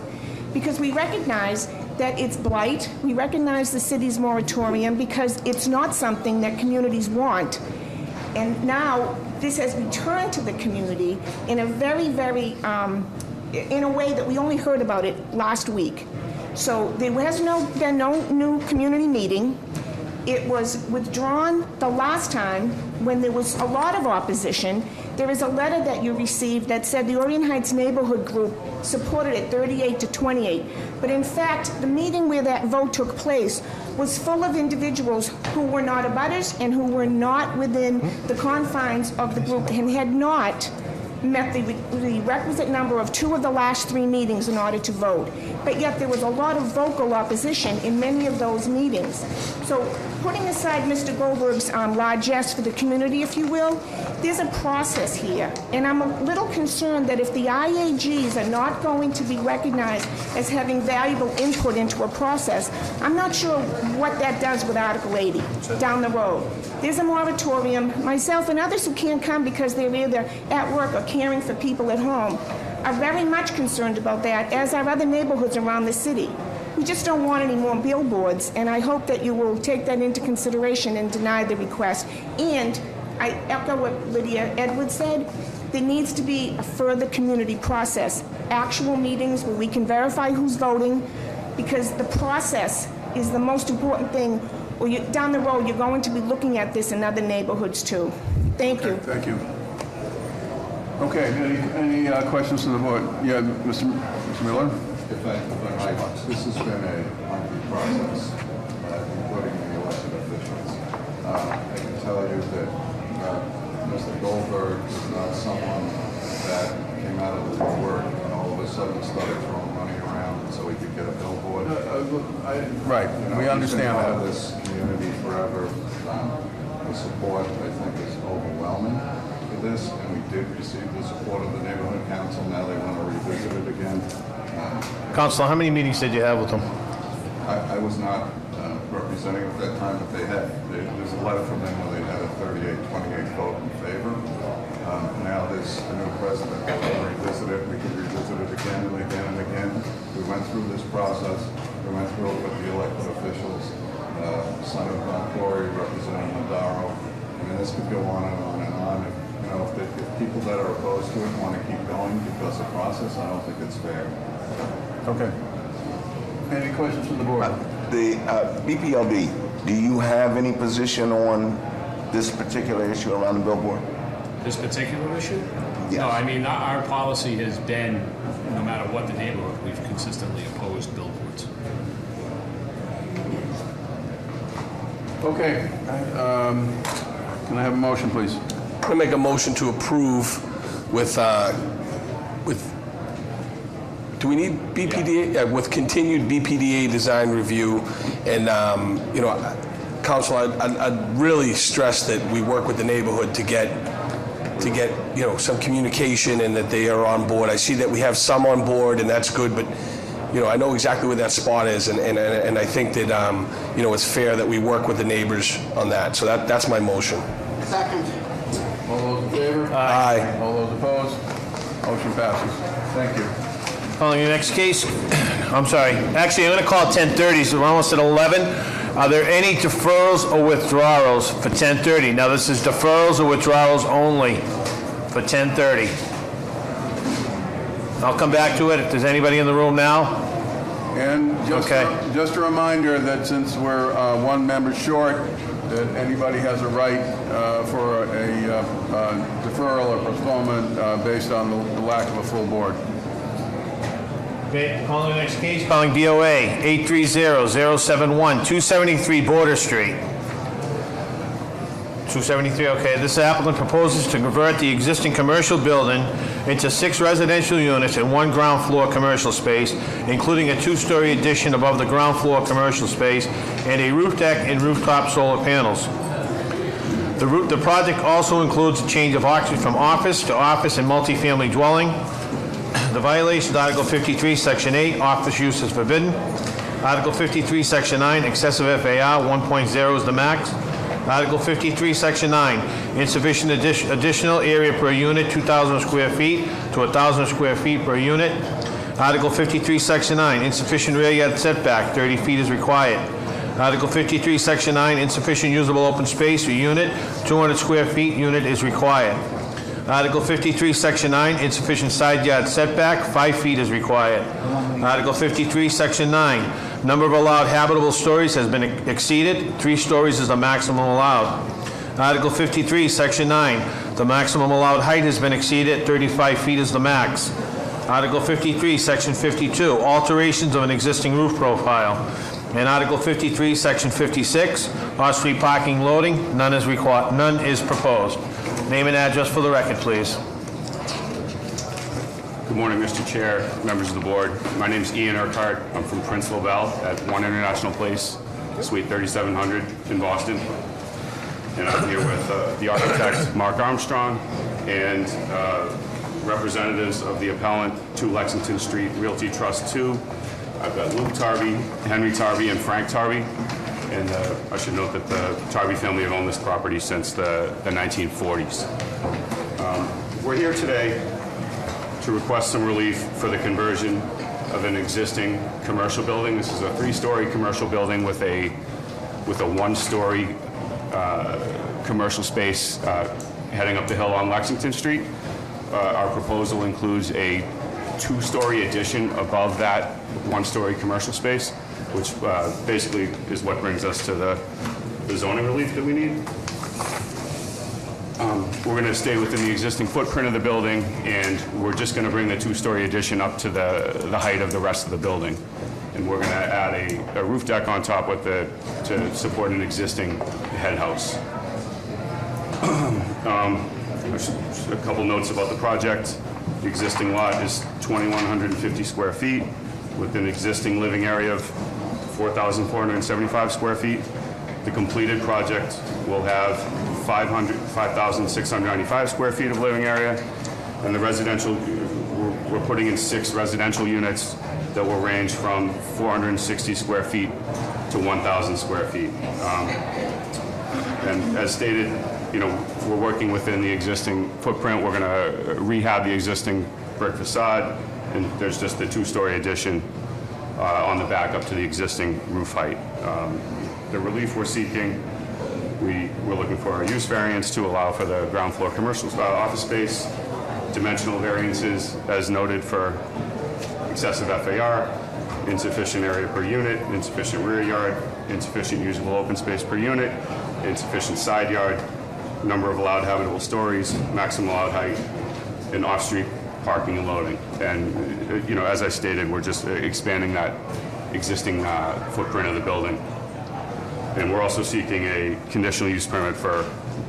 because we recognize that it's blight. We recognize the city's moratorium because it's not something that communities want. And now this has returned to the community in a very, in a way that we only heard about it last week. So there has been no new community meeting. It was withdrawn the last time when there was a lot of opposition. There is a letter that you received that said the Orient Heights Neighborhood Group supported it 38 to 28. But in fact, the meeting where that vote took place was full of individuals who were not abutters and who were not within the confines of the group and had not met the requisite number of 2 of the last 3 meetings in order to vote. But yet there was a lot of vocal opposition in many of those meetings. So putting aside Mr. Goldberg's largesse for the community, if you will, there's a process here. And I'm a little concerned that if the IAGs are not going to be recognized as having valuable input into a process, I'm not sure what that does with Article 80 down the road. There's a moratorium. Myself and others who can't come because they're either at work or caring for people at home are very much concerned about that, as are other neighborhoods around the city. We just don't want any more billboards, and I hope that you will take that into consideration and deny the request. And I echo what Lydia Edwards said. There needs to be a further community process, actual meetings where we can verify who's voting, because the process is the most important thing. Or down the road, you're going to be looking at this in other neighborhoods too. Thank you. Thank you. Okay, any questions from the board? Yeah, Mr. Miller? If I might, this has been a lengthy process, including the elected officials. I can tell you that Mr. Goldberg is not someone that came out of the woodwork and all of a sudden started throwing money around so he could get a billboard. Right, we understand that. that. He's been part of this community forever. The support, I think, is overwhelming for this, and we did receive the support of the neighborhood council. Now they want to revisit it again. Councilor, how many meetings did you have with them? I was not representing at that time, but there's a letter from them where they had a 38-28 vote in favor. Now there's a new president, we'll revisit it, we can revisit it again and again and again. We went through this process, we went through it with the elected officials, Senator Boncory, Representative Madaro. I mean, this could go on and on and on. If people that are opposed to it want to keep going because of process, I don't think it's fair. Okay. Any questions from the board? The BPLD, do you have any position on this particular issue around the billboard? This particular issue? Yes. No, I mean, our policy has been, no matter what the neighborhood, we've consistently opposed billboards. Okay. Can I have a motion, please? I'm going to make a motion to approve with do we need BPDA? Yeah, with continued BPDA design review. And, Council, I'd really stress that we work with the neighborhood to get some communication and that they are on board. I see that we have some on board, and that's good, but I know exactly where that spot is, and I think that it's fair that we work with the neighbors on that. So that's my motion. Second. All those in favor? Aye. All those opposed? Motion passes. Thank you. Calling the next case. I'm sorry. Actually, I'm going to call it 10:30, so we're almost at 11. Are there any deferrals or withdrawals for 10:30? Now, this is deferrals or withdrawals only for 10:30. I'll come back to it if there's anybody in the room now. And just a reminder that since we're one member short, that anybody has a right for a deferral or postponement based on the lack of a full board. Okay, calling the next case. Calling DOA 830-071, 273 Border Street. 273, okay. This applicant proposes to convert the existing commercial building into 6 residential units and 1 ground floor commercial space, including a 2-story addition above the ground floor commercial space and a roof deck and rooftop solar panels. The project also includes a change of occupancy from office to office and multifamily dwelling. The violation, Article 53, Section 8, office use is forbidden. Article 53, Section 9, excessive FAR, 1.0 is the max. Article 53, Section 9, insufficient additional area per unit, 2,000 square feet to 1,000 square feet per unit. Article 53, Section 9, insufficient rear yard setback, 30 feet is required. Article 53, Section 9, insufficient usable open space or unit, 200 square feet unit is required. Article 53, Section 9, insufficient side yard setback, 5 feet is required. Article 53, Section 9, number of allowed habitable stories has been exceeded. 3 stories is the maximum allowed. Article 53, Section 9, the maximum allowed height has been exceeded. 35 feet is the max. Article 53, Section 52, alterations of an existing roof profile. And Article 53, Section 56, off-street parking loading, none is required, none is proposed. Name and address for the record, please. Good morning, Mr. Chair, members of the board. My name is Ian Urquhart. I'm from Prince LaBelle at 1 International Place, Suite 3700 in Boston. And I'm here with the architect, Mark Armstrong, and representatives of the appellant, 2 Lexington Street Realty Trust 2. I've got Luke Tarby, Henry Tarby, and Frank Tarby. And I should note that the Tarby family have owned this property since the 1940s. We're here today to request some relief for the conversion of an existing commercial building. This is a 3-story commercial building with a 1-story commercial space heading up the hill on Lexington Street. Our proposal includes a 2-story addition above that 1-story commercial space, which basically is what brings us to the zoning relief that we need. We're going to stay within the existing footprint of the building, and we're just going to bring the 2-story addition up to the height of the rest of the building. And we're going to add a roof deck on top with to support an existing head house. A couple notes about the project. The existing lot is 2,150 square feet with an existing living area of 4,475 square feet. The completed project will have 5,695 square feet of living area, and the residential, we're putting in 6 residential units that will range from 460 square feet to 1,000 square feet. And as stated, we're working within the existing footprint. We're going to rehab the existing brick facade, and there's just a two-story addition on the back up to the existing roof height. The relief we're seeking, we're looking for a use variance to allow for the ground floor commercial office space, dimensional variances as noted for excessive FAR, insufficient area per unit, insufficient rear yard, insufficient usable open space per unit, insufficient side yard, number of allowed habitable stories, maximum allowed height, and off-street parking and loading. And, as I stated, we're just expanding that existing footprint of the building. And we're also seeking a conditional use permit for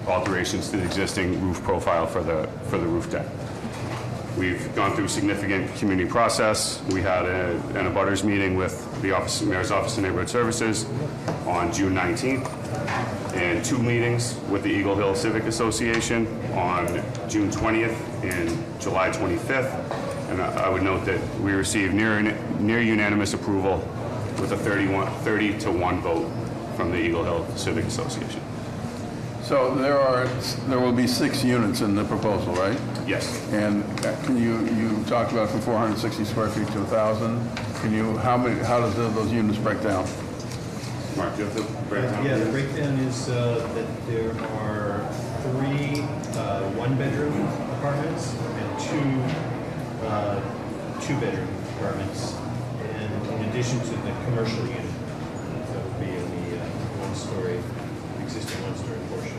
alterations to the existing roof profile for the roof deck. We've gone through significant community process. We had an abutters meeting with the Mayor's Office of Neighborhood Services on June 19th, and 2 meetings with the Eagle Hill Civic Association on June 20th and July 25th. And I would note that we received near unanimous approval with a 30 to 1 vote from the Eagle Hill Civic Association. So there will be 6 units in the proposal, right? Yes. And you talked about from 460 square feet to 1,000. How does those units break down? Mark, do you have the breakdown? Yeah, the breakdown is that there are 3 one-bedroom apartments and 2 two-bedroom apartments, and in addition to the commercial unit that would be in the existing one-story portion.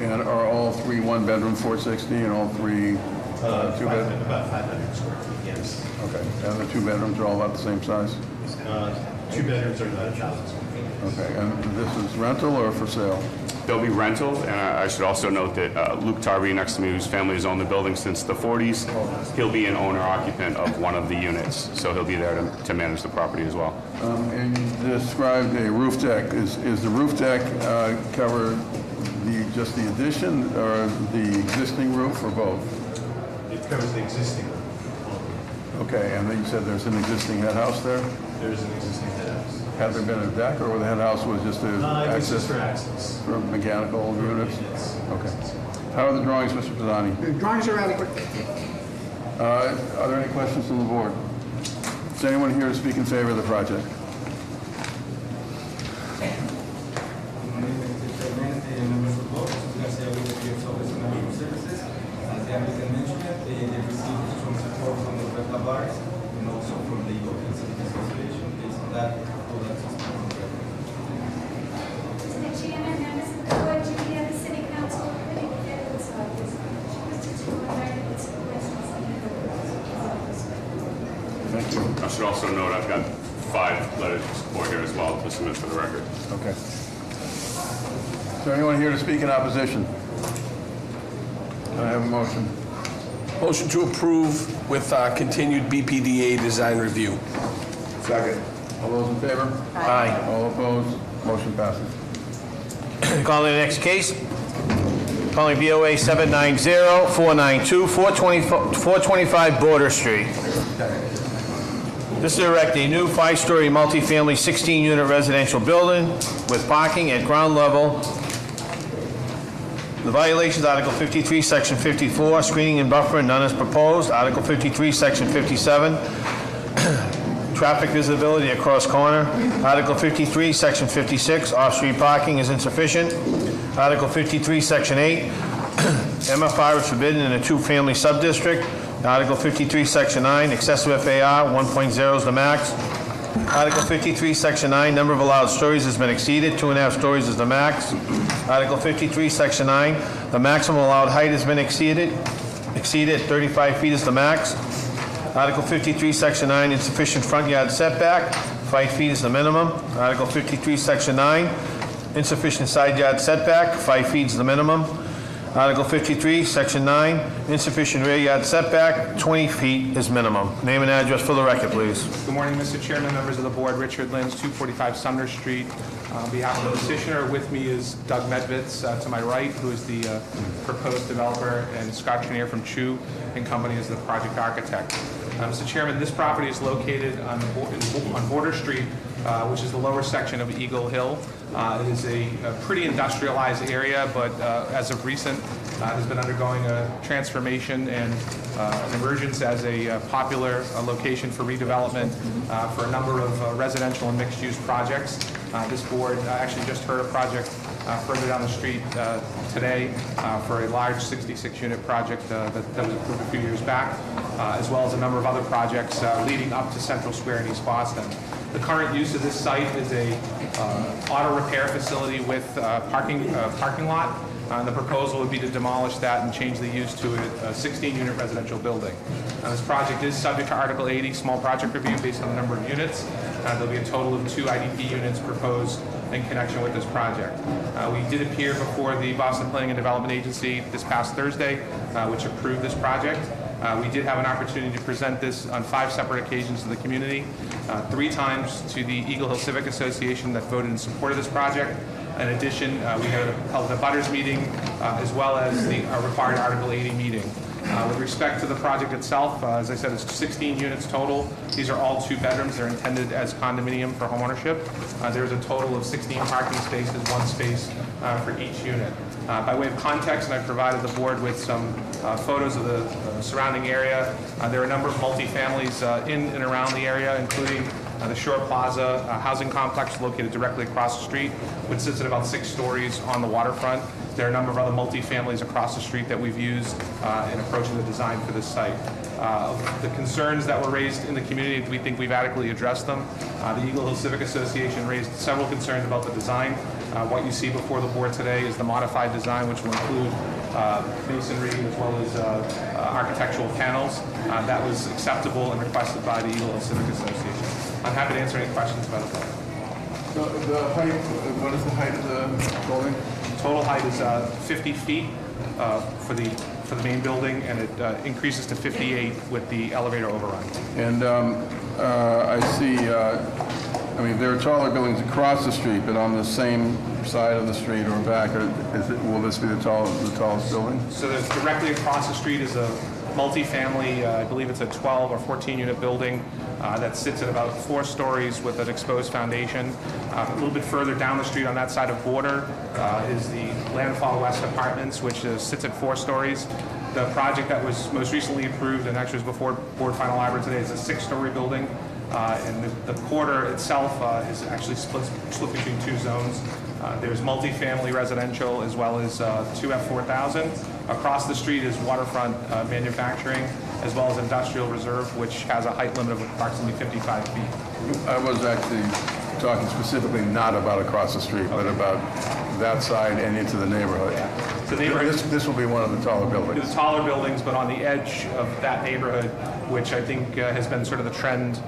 And are all 3 one-bedroom 460 and all 3 two-bedroom? About 500 square feet, yes. Okay. And the 2 bedrooms are all about the same size? 2 bedrooms are about 1,000 square feet. Okay. And this is rental or for sale? There'll be rental, and I should also note that Luke Tarby next to me, whose family has owned the building since the 40s, he'll be an owner-occupant of one of the units, so he'll be there to manage the property as well. And you described a roof deck. Is the roof deck cover just the addition or the existing roof or both? It covers the existing roof. Okay, and then you said there's an existing head house there? There's an existing head house. Had there been a deck, or the head house was just access for access? For mechanical units? Okay. How are the drawings, Mr. Pisani? The drawings are adequate. Are there any questions from the board? Is anyone here to speak in favor of the project? Thank you. I should also note I've got 5 letters of support here as well to submit for the record. Okay. Is there anyone here to speak in opposition? Can I have a motion? Motion to approve with continued BPDA design review. Second. All those in favor? Aye. All opposed? Motion passes. Calling the next case. Calling BOA 790-492-425 Border Street. This is to erect a new 5-story multifamily 16-unit residential building with parking at ground level. The violations, Article 53, Section 54, screening and buffering, none is proposed. Article 53, Section 57, traffic visibility at cross corner. Article 53, Section 56, off-street parking is insufficient. Article 53, Section 8, MFR is forbidden in a 2-family subdistrict. Article 53, Section 9, excessive FAR, 1.0 is the max. Article 53, Section 9, number of allowed stories has been exceeded, 2.5 stories is the max. Article 53, Section 9, the maximum allowed height has been exceeded, 35 feet is the max. Article 53, Section 9, insufficient front yard setback, 5 feet is the minimum. Article 53, Section 9, insufficient side yard setback, 5 feet is the minimum. Article 53, Section 9, insufficient rear yard setback, 20 feet is minimum. Name and address for the record, please. Good morning, Mr. Chairman, members of the board. Richard Lins, 245 Sumner Street. On behalf of the petitioner, with me is Doug Medvitz to my right, who is the proposed developer, and Scott Trenier from Chu and Company is the project architect. Mr. Chairman, this property is located on Border Street which is the lower section of Eagle Hill. It is a pretty industrialized area, but as of recent, has been undergoing a transformation and an emergence as a popular location for redevelopment for a number of residential and mixed-use projects. This board actually just heard a project further down the street today for a large 66-unit project that was approved a few years back, as well as a number of other projects leading up to Central Square in East Boston. The current use of this site is a auto repair facility with parking lot. The proposal would be to demolish that and change the use to a 16-unit residential building. This project is subject to Article 80 small project review based on the number of units. There'll be a total of 2 IDP units proposed in connection with this project. We did appear before the Boston Planning and Development Agency this past Thursday, which approved this project. We did have an opportunity to present this on 5 separate occasions to the community, 3 times to the Eagle Hill Civic Association that voted in support of this project. In addition, we held a butters meeting as well as the required Article 80 meeting. With respect to the project itself, as I said, it's 16 units total. These are all 2 bedrooms. They're intended as condominium for homeownership. There's a total of 16 parking spaces, 1 space for each unit. By way of context, and I provided the board with some photos of the surrounding area. There are a number of multifamilies in and around the area, including the Shore Plaza housing complex located directly across the street, which sits at about 6 stories on the waterfront. There are a number of other multifamilies across the street that we've used in approaching the design for this site. The concerns that were raised in the community, we think we've adequately addressed them. The Eagle Hill Civic Association raised several concerns about the design. What you see before the board today is the modified design, which will include masonry as well as architectural panels. That was acceptable and requested by the Eagle Hill Civic Association. I'm happy to answer any questions about it. So the height, what is the height of the building? Total height is 50 feet for the main building, and it increases to 58 with the elevator overrun. And I see, I mean, there are taller buildings across the street, but on the same side of the street or back, or will this be the tallest building? So there's directly across the street is a multifamily, I believe it's a 12 or 14 unit building that sits at about 4 stories with an exposed foundation. A little bit further down the street on that side of Border is the Landfall West Apartments, which sits at 4 stories. The project that was most recently approved and actually was before board final arbor today is a 6-story building. And the quarter itself is actually split between 2 zones. There's multifamily residential as well as 2 F4000. Across the street is waterfront manufacturing as well as industrial reserve, which has a height limit of approximately 55 feet. I was actually talking specifically not about across the street, but about that side and into the neighborhood. Yeah. So this will be one of the taller buildings. The taller buildings, but on the edge of that neighborhood, which I think has been sort of the trend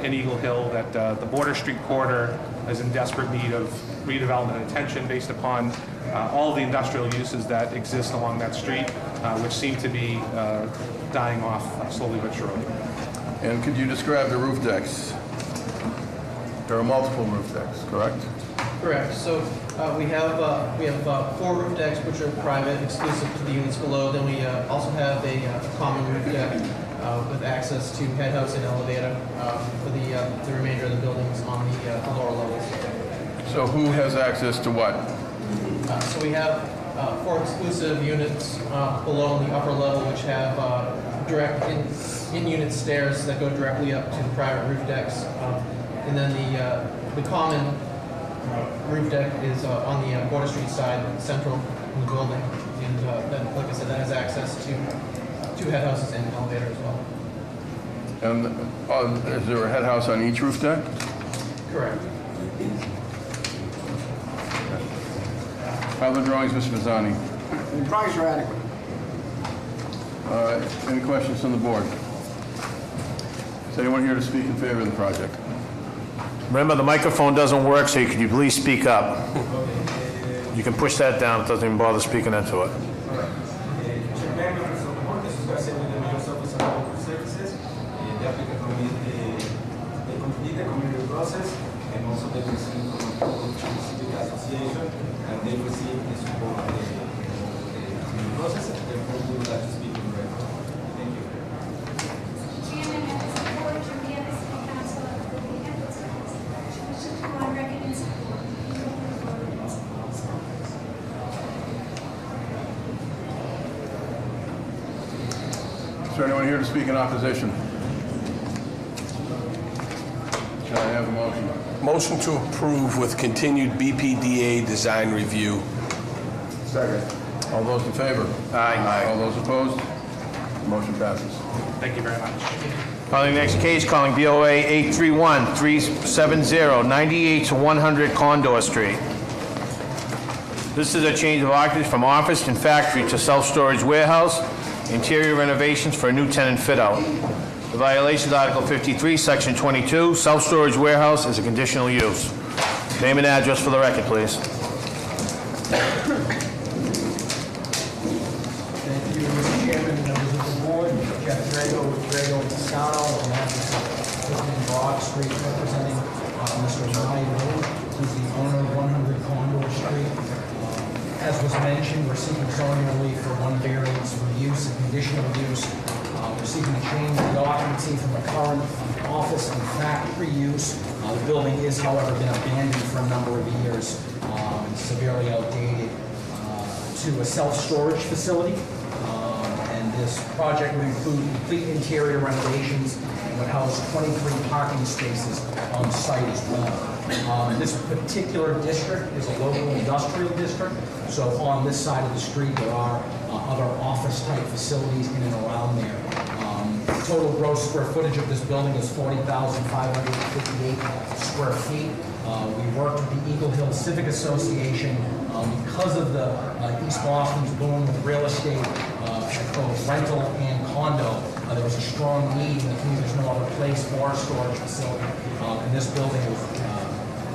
in Eagle Hill, that the Border Street corridor is in desperate need of redevelopment and attention based upon all of the industrial uses that exist along that street, which seem to be dying off slowly but surely. And could you describe the roof decks? There are multiple roof decks, correct? Correct. So we have 4 roof decks which are private, exclusive to the units below. Then we also have a common roof deck with access to head house and elevator for the remainder of the buildings on the lower levels. So who has access to what? So we have 4 exclusive units below on the upper level, which have direct in-unit stairs that go directly up to the private roof decks. And then the common roof deck is on the Border Street side, central in the building. And then, like I said, that has access to 2 head houses and an elevator as well. And is there a head house on each roof deck? Correct. How are the drawings, Mr. Mazzani? The drawings are adequate. Any questions from the board? Is anyone here to speak in favor of the project? Remember, the microphone doesn't work, so could you please speak up? You can push that down. It doesn't even bother speaking into it. And also they receive from the Civic Association, and they receive the support of the process, and therefore we would like to speak in red. Thank you. Chairman, members of the board, Julia, City Council of the Edwards. anyone here to speak in opposition? Can I have a motion? Motion to approve with continued BPDA design review. Second. All those in favor? Aye. All those opposed? Motion passes. Thank you very much. Calling the next case, calling BOA 831-370, 98 to 100 Condor Street. This is a change of occupancy from office and factory to self-storage warehouse, interior renovations for a new tenant fit-out. The violation is Article 53, Section 22, self-storage warehouse is a conditional use. Name and address for the record, please. Thank you, Mr. Chairman, members of the board. Jeff Drago with Drago and Toscano on behalf of 15 Broad Street, representing Mr. Byron, who's the owner of 100 Condor Street. As was mentioned, we're seeking zoning relief for one variance for use and conditional use. We're seeking to change the occupancy from the current office and factory use. The building is, however, been abandoned for a number of years and severely outdated to a self-storage facility. And this project would include complete interior renovations and would house 23 parking spaces on site as well. This particular district is a local industrial district, so on this side of the street there are other office-type facilities in and around there. Total gross square footage of this building is 40,558 square feet. We worked with the Eagle Hill Civic Association because of the East Boston's boom with real estate, both rental and condo. There was a strong need in the community. There's no other place for a storage facility, and this building was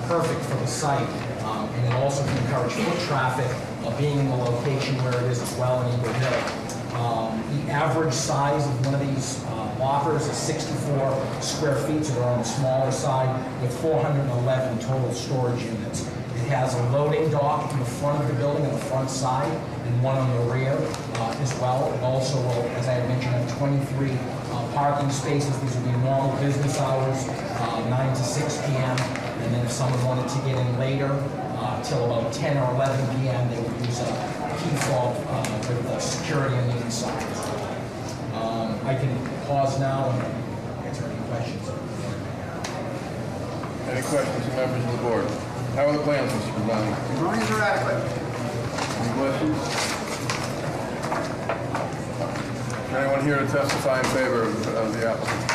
perfect for the site. And it also can encourage foot traffic, being in the location where it is as well in Eagle Hill. The average size of one of these lockers is 64 square feet, so they're on the smaller side, with 411 total storage units. It has a loading dock in the front of the building on the front side and one on the rear as well. It also will, as I had mentioned, have 23 parking spaces. These will be normal business hours, 9 to 6 p.m. And then if someone wanted to get in later, till about 10 or 11 p.m., they would use a key fob with security on the inside. I can pause now and answer any questions. Any questions from members of the board? How are the plans, Mr. Presiding? Drawings are adequate. Any questions? Is there anyone here to testify in favor of the applicant?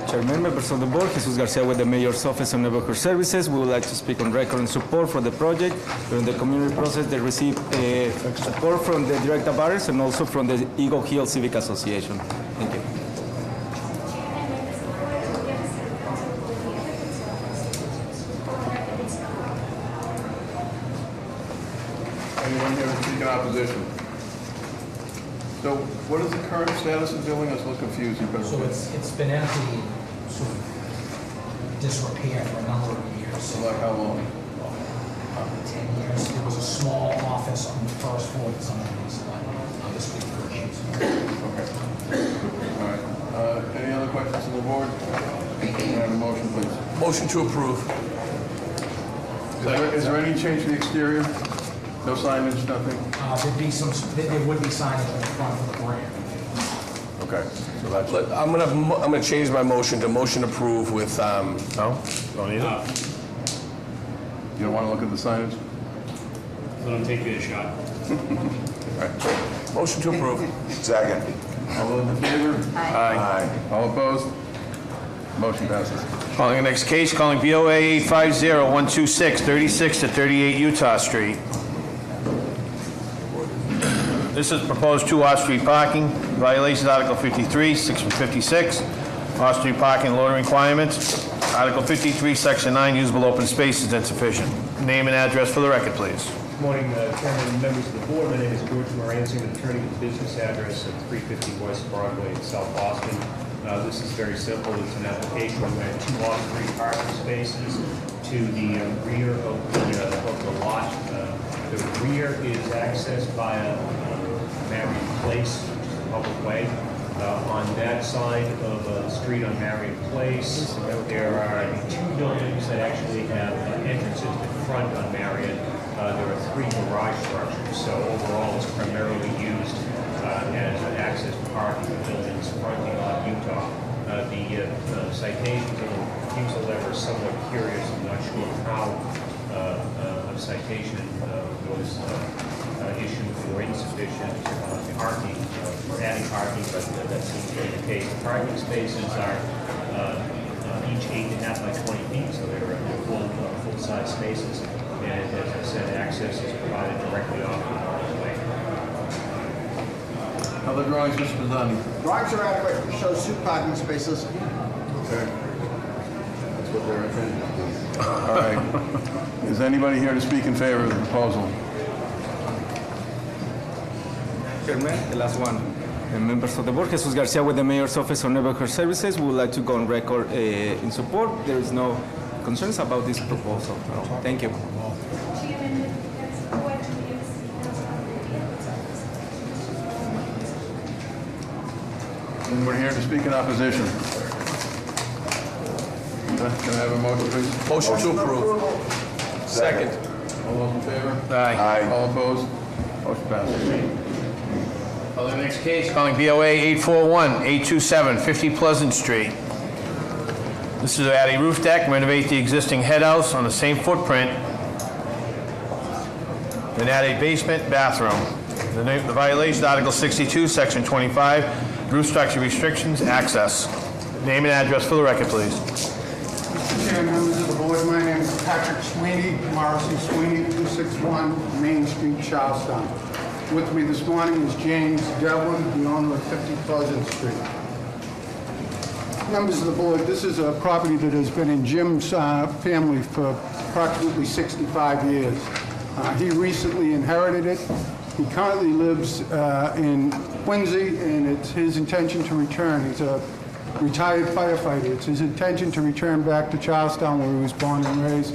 Chairman, members of the board, Jesus Garcia with the Mayor's Office on Neighborhood Services. We would like to speak on record in support for the project. During the community process, they received support from the direct abutters and also from the Eagle Hill Civic Association. Thank you. Anyone here to speak in opposition? So what is the current status of the building? I was a little confused. So it's been empty, sort of disrepair for a number of years. So like how long? Probably 10 years. There was a small office on the first floor that someone used this week for issues. Okay. All right. Any other questions from the board? Can I have a motion, please? Motion to approve. Is there any change to the exterior? No signage, nothing? There would be signage on the front of the brand. Okay. So that's I'm gonna change my motion to motion approve with, No? Don't need it? You don't want to look at the signage? Let him take it a shot. All right. Motion to approve. Second. All those in favor? Aye. All opposed? Motion passes. Calling the next case, calling BOA 850-126, 36 to 38 Utah Street. This is proposed 2 off-street parking. Violations Article 53, 6 and 56. Off-street parking loading requirements. Article 53, Section 9, usable open space is insufficient. Name and address for the record, please. Good morning, Chairman and members of the board. My name is George Moranzi. I'm an attorney with business address at 350 West Broadway in South Boston. This is very simple. It's an application. We have 2 off-street parking spaces to the rear of the lot. The rear is accessed by a Marion Place, which is a public way. On that side of the street on Marion Place, there are 2 buildings that actually have entrances to the front on Marion. There are 3 garage structures, so overall it's primarily used as an access parking for buildings fronting on Utah. The citations of the refusal letter are somewhat curious. I'm not sure how a citation was issued for insufficient parking, for adding parking, but that seems to be the case. The parking spaces are each 8.5 by 20 feet, so they're full-size spaces. And as I said, access is provided directly off the way. Other drawings, Mr. Pizzani? Drawings are adequate. It shows 2 parking spaces. Okay. That's what they're intended to do. All right. Is anybody here to speak in favor of the proposal? Chairman, the last one. Members of the board, Jesus Garcia with the Mayor's Office on Neighborhood Services. We would like to go on record in support. There is no concerns about this proposal. Thank you. Anyone here to speak in opposition? Can I have a motion, please? Motion to approve. Second. All those in favor? Aye. All opposed? Motion passes. Call the next case, calling BOA 841-827, 50 Pleasant Street. This is to add a roof deck, renovate the existing head house on the same footprint, then add a basement bathroom. The violation, Article 62, Section 25, roof structure restrictions, access. Name and address for the record, please. Mr. Chairman, members of the board, my name is Patrick Sweeney, Morrissey Sweeney, 261 Main Street, Charlestown. With me this morning is James Devlin, the owner of 50 Pleasant Street. Members of the board, this is a property that has been in Jim's family for approximately 65 years. He recently inherited it. He currently lives in Quincy, and it's his intention to return. He's a retired firefighter. It's his intention to return back to Charlestown, where he was born and raised,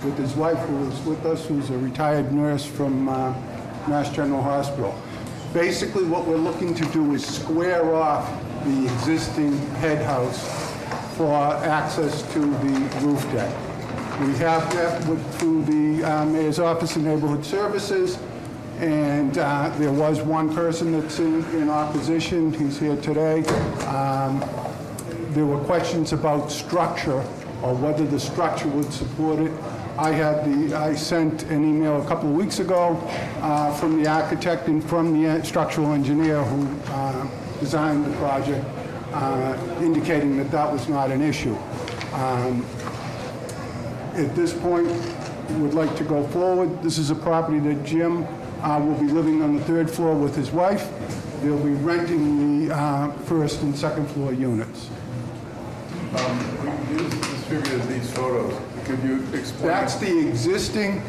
with his wife, who is with us, who's a retired nurse from Mass General Hospital. Basically, what we're looking to do is square off the existing head house for access to the roof deck. We have that through the Mayor's Office of Neighborhood Services, and there was one person that's in opposition. He's here today. There were questions about structure, or whether the structure would support it. I sent an email a couple of weeks ago from the architect and from the structural engineer who designed the project, indicating that that was not an issue. At this point, we would like to go forward. This is a property that Jim will be living on the 3rd floor with his wife. They'll be renting the 1st and 2nd floor units. We distributed these photos. Could you explain? That's the existing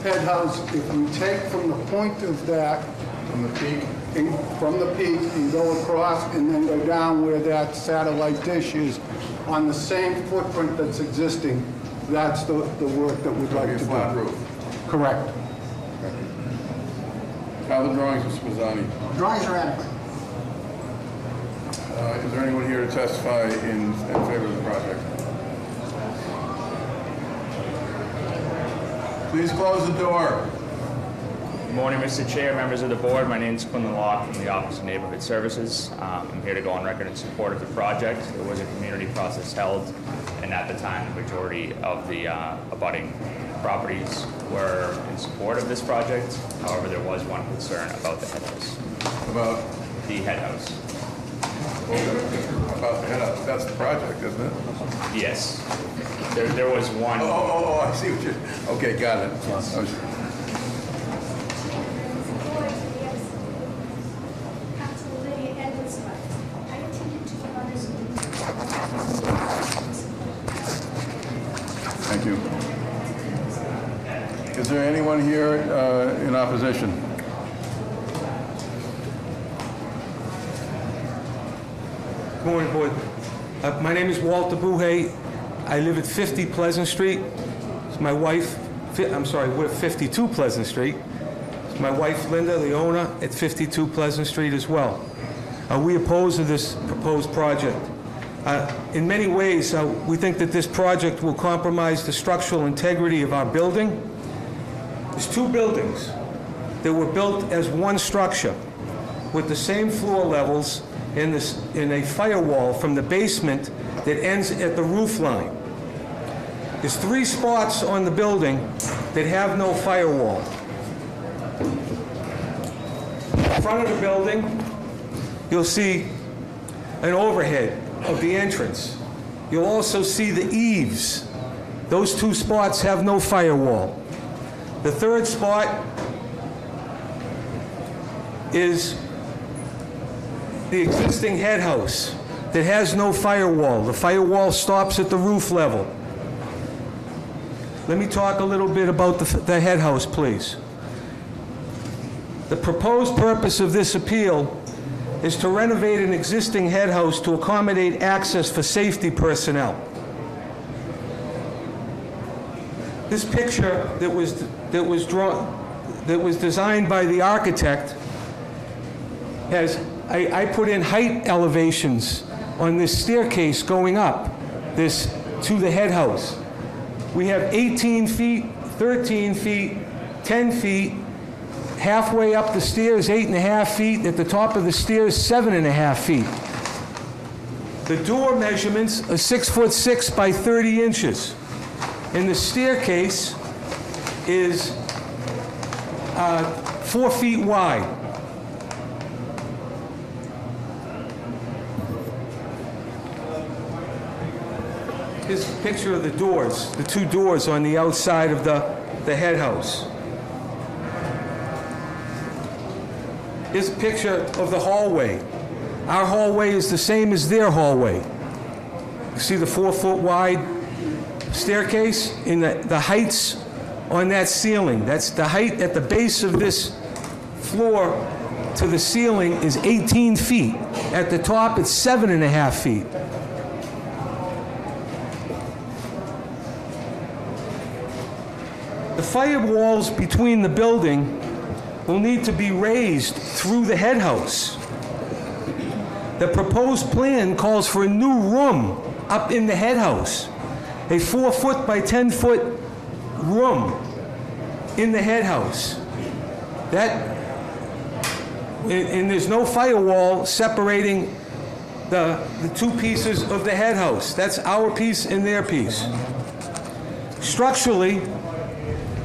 head house. If we take from the point of that, from the peak, and go across and then go down where that satellite dish is, on the same footprint that's existing, that's the work that we'd like to do. Flat roof. Correct. How are the drawings, Mr. Pizzani? Drawings are adequate. Is there anyone here to testify in favor of the project? Please close the door. Good morning, Mr. Chair, members of the board. My name is Quinlan Locke from the Office of Neighborhood Services. I'm here to go on record in support of the project. There was a community process held, and at the time, the majority of the abutting properties were in support of this project. However, there was one concern about the head house. About? The head house. About the head house. That's the project, isn't it? Yes. There was one. Oh, I see what you're... Okay, got it. Yes. Thank you. Is there anyone here in opposition? Good morning, board. My name is Walter Buhay. I live at 50 Pleasant Street. It's my wife, we're 52 Pleasant Street. It's my wife, Linda, the owner, at 52 Pleasant Street as well. We oppose to this proposed project. In many ways, we think that this project will compromise the structural integrity of our building. There's two buildings that were built as one structure with the same floor levels in a firewall from the basement that ends at the roof line. There's 3 spots on the building that have no firewall. In front of the building, you'll see an overhead of the entrance. You'll also see the eaves. Those 2 spots have no firewall. The 3rd spot is the existing head house that has no firewall. The firewall stops at the roof level. Let me talk a little bit about the head house, please. The proposed purpose of this appeal is to renovate an existing head house to accommodate access for safety personnel. This picture that was designed by the architect has, I put in height elevations on this staircase going up to the head house. We have 18 feet, 13 feet, 10 feet, halfway up the stairs, 8.5 feet, at the top of the stairs, 7.5 feet. The door measurements are 6'6" by 30 inches. And the staircase is 4 feet wide. Here's a picture of the doors, the 2 doors on the outside of the head house. Here's a picture of the hallway. Our hallway is the same as their hallway. You see the 4-foot wide staircase and the heights on that ceiling. That's the height at the base of this floor to the ceiling is 18 feet. At the top, it's 7.5 feet. The firewalls between the building will need to be raised through the head house. The proposed plan calls for a new room up in the head house, a 4-foot by 10-foot room in the head house. And there's no firewall separating the 2 pieces of the head house. That's our piece and their piece. Structurally,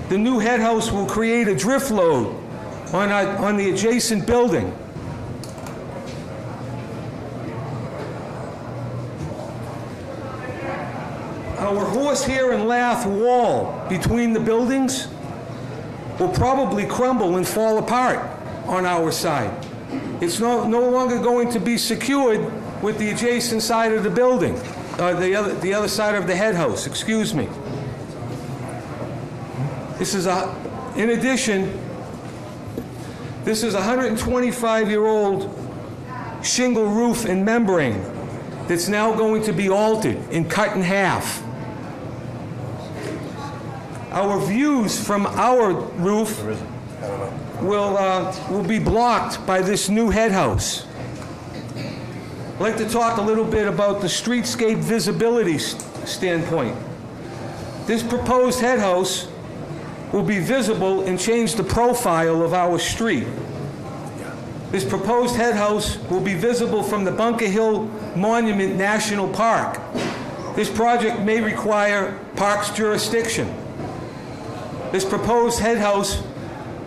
the new head house will create a drift load on the adjacent building. Our horsehair and lath wall between the buildings will probably crumble and fall apart on our side. It's no longer going to be secured with the adjacent side of the building, the other side of the head house, excuse me. In addition, this is a 125-year-old shingle roof and membrane that's now going to be altered and cut in half. Our views from our roof will be blocked by this new head house. I'd like to talk a little bit about the streetscape visibility standpoint. This proposed head house will be visible and change the profile of our street. This proposed head house will be visible from the Bunker Hill Monument National Park. This project may require parks jurisdiction. This proposed head house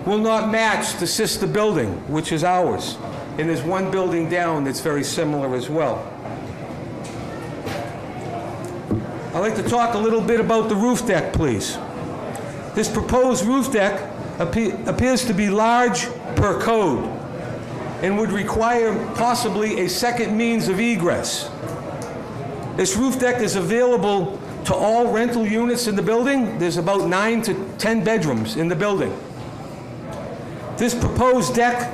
will not match the sister building, which is ours. And there's one building down that's very similar as well. I'd like to talk a little bit about the roof deck, please. This proposed roof deck appears to be large per code and would require possibly a second means of egress. This roof deck is available to all rental units in the building. There's about 9 to 10 bedrooms in the building. This proposed deck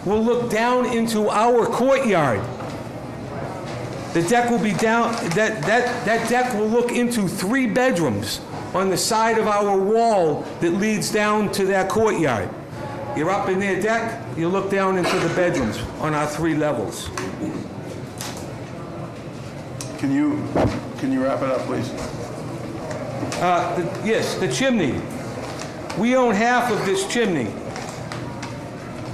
will look down into our courtyard. The deck will be down, that deck will look into 3 bedrooms on the side of our wall that leads down to that courtyard. You're up in their deck, you look down into the bedrooms on our 3 levels. Can you wrap it up, please? Yes, the chimney. We own half of this chimney.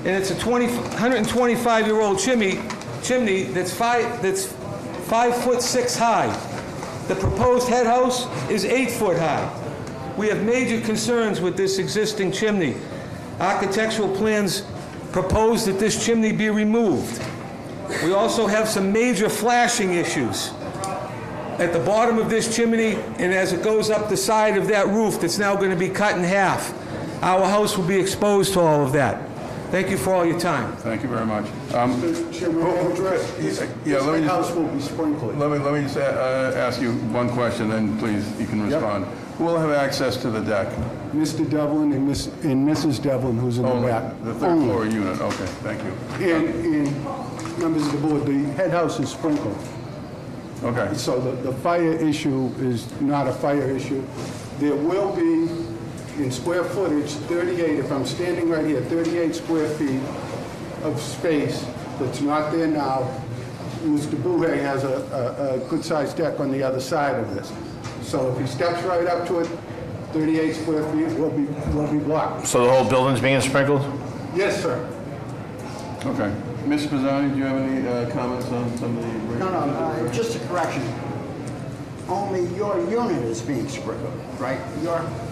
And it's a 125-year-old chimney that's 5'6" high. The proposed head house is 8 foot high. We have major concerns with this existing chimney. Architectural plans propose that this chimney be removed. We also have some major flashing issues at the bottom of this chimney, and as it goes up the side of that roof that's now going to be cut in half. Our house will be exposed to all of that. Thank you for all your time. Thank you very much. Mr. Chairman, this house will be sprinkled. Let me just ask you one question, then please, you can respond. Who will have access to the deck? Mr. Devlin and Mrs. Devlin, who's in the back. The third floor unit, okay, thank you. And members of the board, the head house is sprinkled. Okay. So the fire issue is not a fire issue. There will be, in square footage, 38, if I'm standing right here, 38 square feet of space that's not there now. Mr. Bouhay has a good-sized deck on the other side of this. So if he steps right up to it, 38 square feet will be blocked. So the whole building's being sprinkled? Yes, sir. Okay. Ms. Pizzani, do you have any comments on some of the... No, just a correction. Only your unit is being sprinkled, right?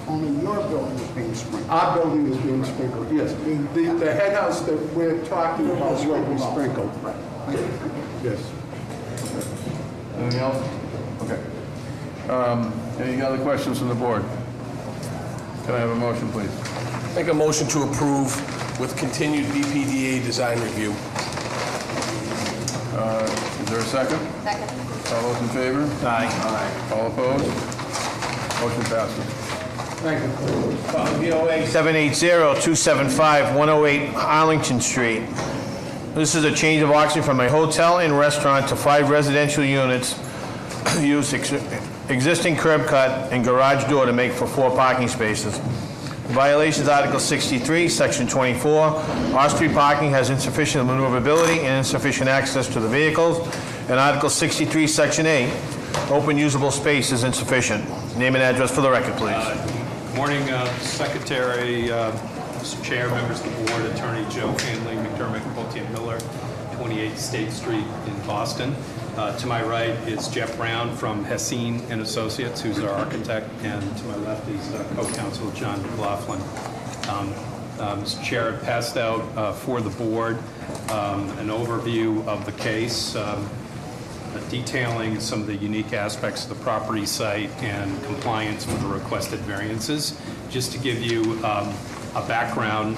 Only your building is being sprinkled. Our building is being sprinkled, yes. The head house that we're talking about will be sprinkled. Yes. Anything else? Okay. Any other questions from the board? Can I have a motion, please? Make a motion to approve with continued BPDA design review. Is there a second? Second. All those in favor? Aye. All opposed? Motion passes. Thank you. BOA 780-275-108 Arlington Street. This is a change of occupancy from a hotel and restaurant to 5 residential units. Use existing curb cut and garage door to make for 4 parking spaces. Violations Article 63, Section 24. Off-street parking has insufficient maneuverability and insufficient access to the vehicles. And Article 63, Section 8. Open usable space is insufficient. Name and address for the record, please. Good morning, Secretary, Mr. Chair, members of the board, Attorney Joe Hanley, McDermott, Pulte and Miller, 28 State Street in Boston. To my right is Jeff Brown from Hessine and Associates, who's our architect, and to my left is co-counsel John McLaughlin. Mr. Chair, I passed out for the board an overview of the case, detailing some of the unique aspects of the property site and compliance with the requested variances. Just to give you a background,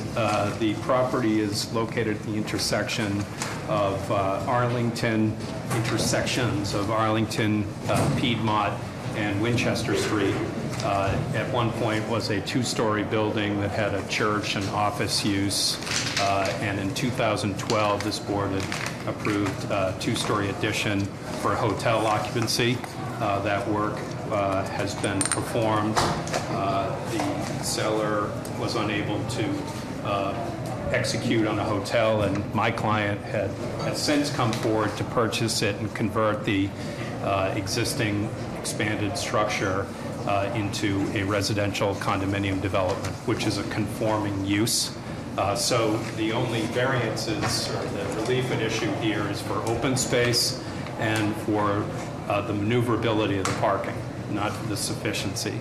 the property is located at the intersection of Arlington, Piedmont, and Winchester Street. At one point was a 2-story building that had a church and office use, and in 2012 this board had approved a 2-story addition for hotel occupancy. That work has been performed. The seller was unable to execute on a hotel, and my client had since come forward to purchase it and convert the existing expanded structure into a residential condominium development, which is a conforming use. So the only variances or the relief at issue here is for open space and for the maneuverability of the parking, not the sufficiency.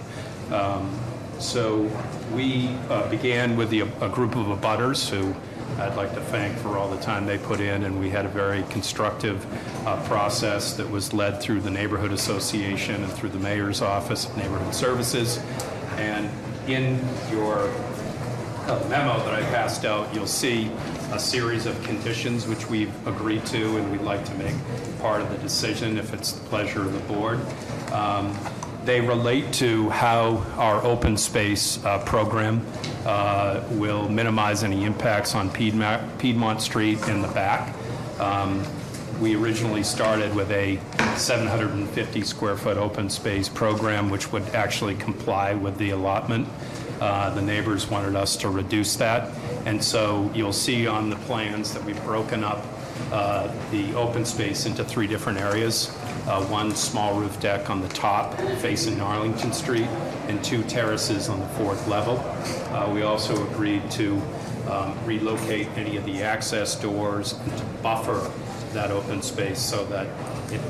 So we began with a group of abutters who I'd like to thank for all the time they put in, and we had a very constructive process that was led through the Neighborhood Association and through the Mayor's Office of Neighborhood Services. And in your memo that I passed out, you'll see a series of conditions which we've agreed to and we'd like to make part of the decision if it's the pleasure of the board. They relate to how our open space program will minimize any impacts on Piedmont Street in the back. We originally started with a 750 square foot open space program which would actually comply with the allotment. The neighbors wanted us to reduce that, and so you'll see on the plans that we've broken up the open space into 3 different areas. One small roof deck on the top facing Arlington Street, and 2 terraces on the 4th level. We also agreed to relocate any of the access doors and to buffer that open space so that it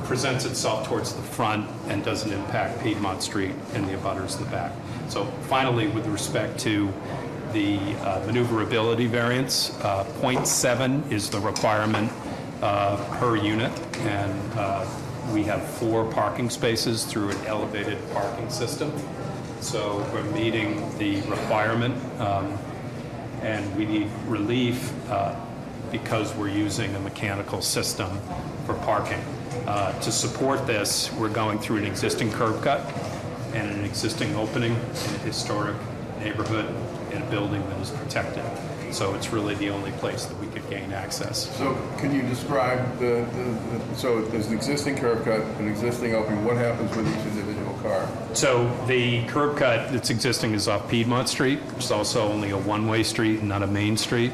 presents itself towards the front and doesn't impact Piedmont Street and the abutters in the back. So finally, with respect to the maneuverability variance, 0.7 is the requirement per unit, and we have 4 parking spaces through an elevated parking system. So we're meeting the requirement, and we need relief because we're using a mechanical system for parking. To support this, we're going through an existing curb cut and an existing opening in a historic neighborhood in a building that is protected. So it's really the only place that we could gain access. So can you describe so there's an existing curb cut, an existing opening, what happens with each individual car? So the curb cut that's existing is off Piedmont Street, which is also only a one-way street and not a main street.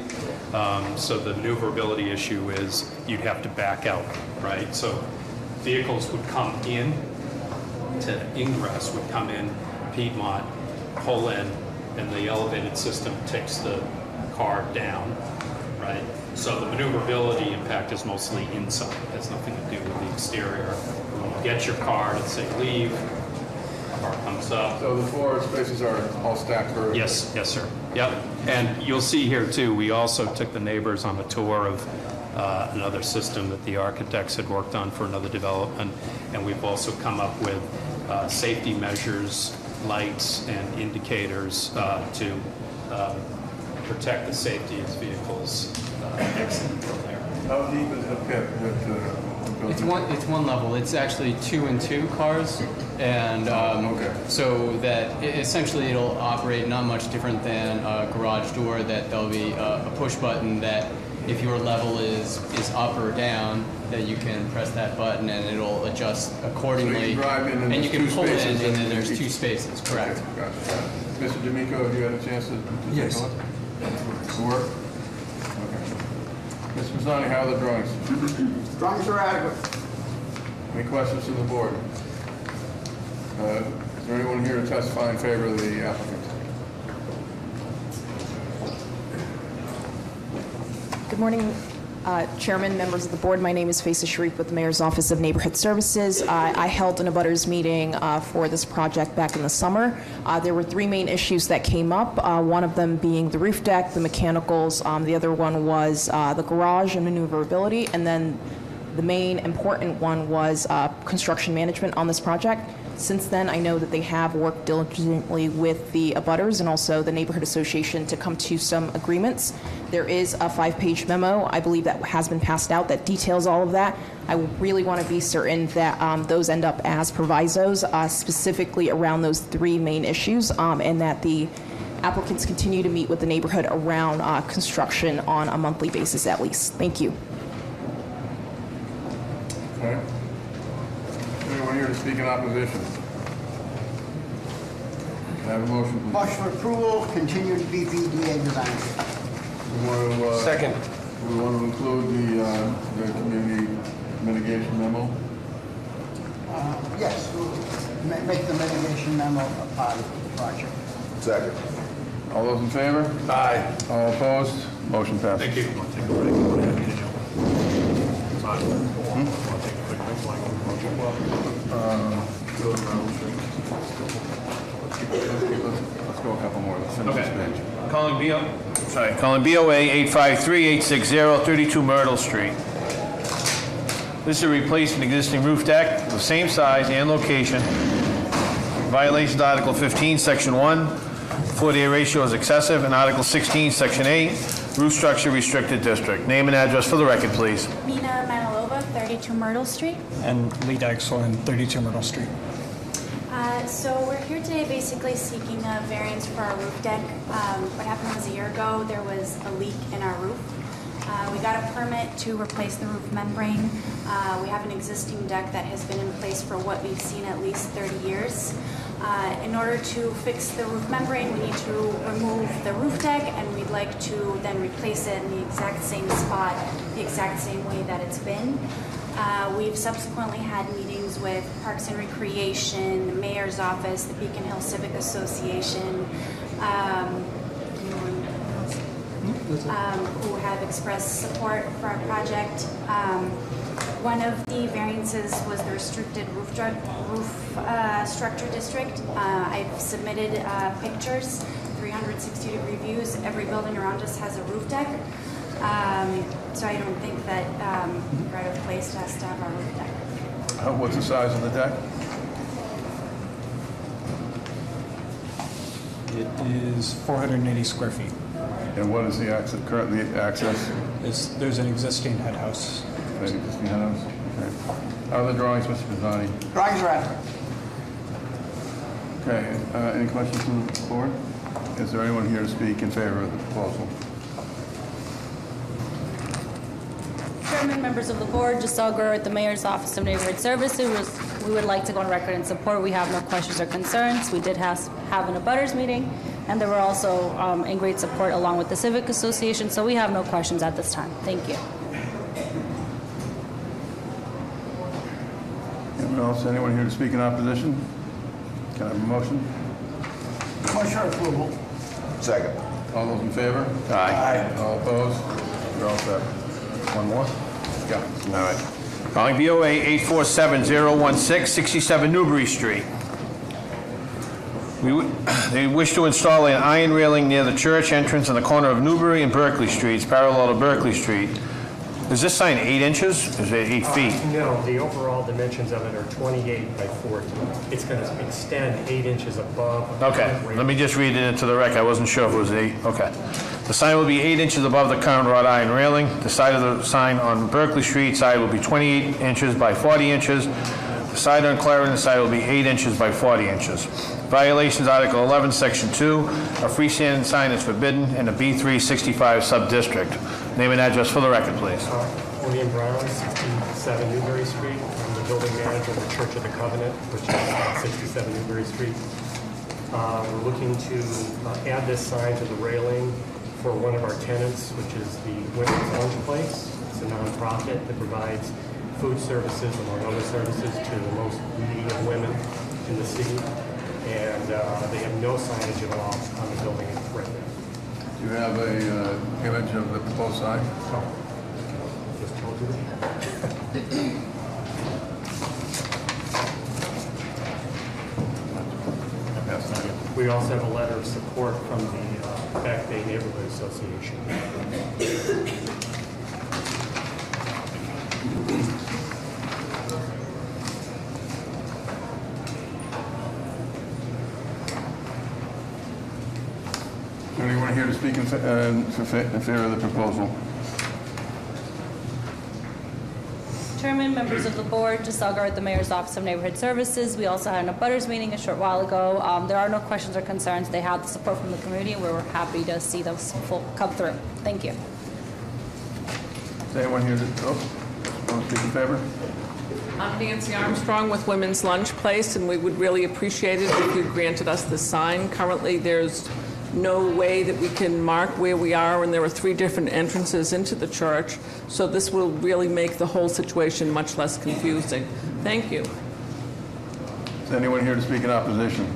So the maneuverability issue is you'd have to back out, right? So vehicles would come in to ingress, would come in Piedmont, pull in, and the elevated system takes the car down, right? So the maneuverability impact is mostly inside. It has nothing to do with the exterior. When you get your car to say leave, the car comes up. So the 4 spaces are all stacked vertically? Yes, yes, sir. Yep. And you'll see here too, we also took the neighbors on a tour of another system that the architects had worked on for another development, and we've also come up with safety measures, lights, and indicators to protect the safety as vehicles exit from there. How deep is the pit? It's one level. It's actually 2 and 2 cars, and so that essentially it'll operate not much different than a garage door. That there'll be a push button that if your level is up or down, that you can press that button and it'll adjust accordingly. So you drive in and you can pull in, and then there's each 2 spaces. Correct. Okay, gotcha. Mr. D'Amico, have you had a chance to Yes. take a look? To work? Okay. Ms. Mazzani, how are the drawings? Drawings are adequate. Any questions from the board? Is there anyone here to testify in favor of the applicant? Good morning, Chairman, members of the board. My name is Faisal Sharif with the Mayor's Office of Neighborhood Services. I held an abutters meeting for this project back in the summer. There were 3 main issues that came up, one of them being the roof deck, the mechanicals, the other one was the garage and maneuverability, and then the main important one was construction management on this project. Since then, I know that they have worked diligently with the abutters and also the neighborhood association to come to some agreements. There is a 5-page memo, I believe, that has been passed out that details all of that. I really want to be certain that those end up as provisos, specifically around those 3 main issues, and that the applicants continue to meet with the neighborhood around construction on a monthly basis at least. Thank you. Okay. Anyone here to speak in opposition? Can I have a motion, please? Motion for approval, continued BPDA design. We want to, Second. We want to include the community mitigation memo? Yes, make the mitigation memo a part of the project. Second. All those in favor? Aye. All opposed? Motion passes. Thank you. Let's go a couple more. Let's finish this page. Calling BOA 853-860, 32 Myrtle Street. This is a replacement existing roof deck of the same size and location. Violations Article 15, Section 1. Floor-to-area ratio is excessive. And Article 16, Section 8. Roof structure restricted district. Name and address for the record, please. Mina Manilova, 32 Myrtle Street. And Lee Dykesel, 32 Myrtle Street. So we're here today basically seeking a variance for our roof deck. What happened was a year ago there was a leak in our roof. We got a permit to replace the roof membrane. We have an existing deck that has been in place for what we've seen at least 30 years. In order to fix the roof membrane, we need to remove the roof deck, and we'd like to then replace it in the exact same spot the exact same way that it's been. We've subsequently had meetings with Parks and Recreation, the Mayor's Office, the Beacon Hill Civic Association, who have expressed support for our project. One of the variances was the restricted roof structure district. I've submitted pictures, 360-degree views. Every building around us has a roof deck. So I don't think that right of place has to have a roof deck. What's the size of the deck? It is 480 square feet. And what is the currently access? There's an existing head house. Existing head house? Okay. How are the drawings, Mr. Pizzani? Drawings are accurate. Okay, any questions from the board? Is there anyone here to speak in favor of the proposal? Chairman, members of the board, Giselle Guerrero at the Mayor's Office of Neighborhood Services. We would like to go on record in support. We have no questions or concerns. We did have an abutters meeting, and they were also in great support along with the Civic Association, so we have no questions at this time. Thank you. Anyone else? Anyone here to speak in opposition? Can I have a motion? Motion approval. Second. All those in favor? Aye. All opposed? You're all set. One more? Yeah. All right. Calling BOA 847016, 67 Newbury Street. They wish to install an iron railing near the church entrance on the corner of Newbury and Berkeley Streets, parallel to Berkeley Street. Is this sign 8 inches? Is it 8 feet? No, the overall dimensions of it are 28 by 40. It's going to extend 8 inches above. Okay, let me just read it into the record. I wasn't sure if it was 8. Okay. The sign will be 8 inches above the current wrought iron railing. The side of the sign on Berkeley Street side will be 28 inches by 40 inches. The side on Clarendon side will be 8 inches by 40 inches. Violations, Article 11, Section 2. A freestanding sign is forbidden in the B365 sub-district. Name and address for the record, please. William Brown, 67 Newbury Street. I'm the building manager of the Church of the Covenant, which is 67 Newbury Street. We're looking to add this sign to the railing for one of our tenants, which is the Women's Lunch Place. It's a nonprofit that provides food services, among other services, to the most needy of women in the city. And they have no signage at all on the building right now. Do you have a image of the proposed sign? Oh, just told you that. We also have a letter of support from the Back Bay Neighborhood Association. Anyone here to speak in favor of the proposal? Chairman, members of the board, Giselle Guerrero at the Mayor's Office of Neighborhood Services. We also had an abutters meeting a short while ago. There are no questions or concerns. They have the support from the community, and we were happy to see those come through. Thank you. Is anyone here to want to speak in favor? I'm Nancy Armstrong with Women's Lunch Place, and we would really appreciate it if you granted us the sign. Currently, there's no way that we can mark where we are, and there are 3 different entrances into the church, so this will really make the whole situation much less confusing. Thank you. Is anyone here to speak in opposition?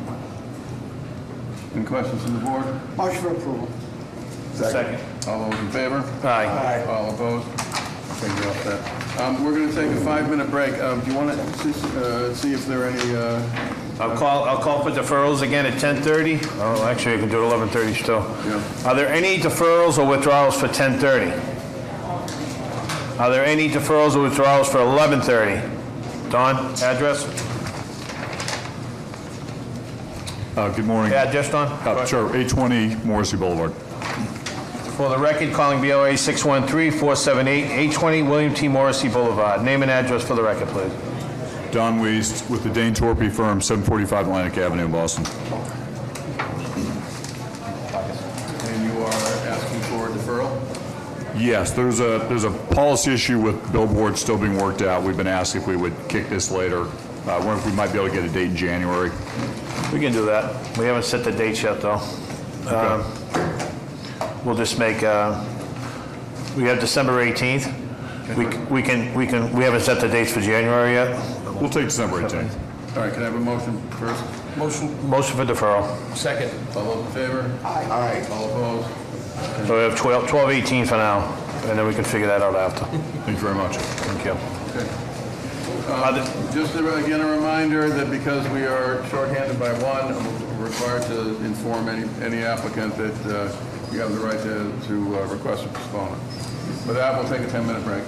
Any questions from the board? Motion for approval. Second. All those in favor? Aye. All opposed? Okay, you're all set. We're going to take a 5-minute break. Do you want to see if there are any... I'll call for deferrals again at 10:30. Oh, actually, I can do it 11:30 still. Yeah. Are there any deferrals or withdrawals for 10:30? Are there any deferrals or withdrawals for 11:30? Don, address? Good morning. Address, Don? Sure, 820 Morrissey Boulevard. For the record, calling BOA 613-478-820 William T. Morrissey Boulevard. Name and address for the record, please. Don Weist with the Dane Torpy firm, 745 Atlantic Avenue in Boston. And you are asking for a deferral? Yes, there's a policy issue with billboards still being worked out. We've been asked if we would kick this later. I wonder if we might be able to get a date in January. We can do that. We haven't set the dates yet, though. Okay. We'll just make, we have December 18th. We haven't set the dates for January yet? We'll take December 18th. All right, can I have a motion first? Motion for deferral. Second. All those in favor? Aye. All opposed? So we have 12/18 for now, and then we can figure that out after. Thank you very much. Thank you. Just again, a reminder that because we are shorthanded by one, we're required to inform any applicant that you have the right to request a postponement. With that, we'll take a 10-minute break.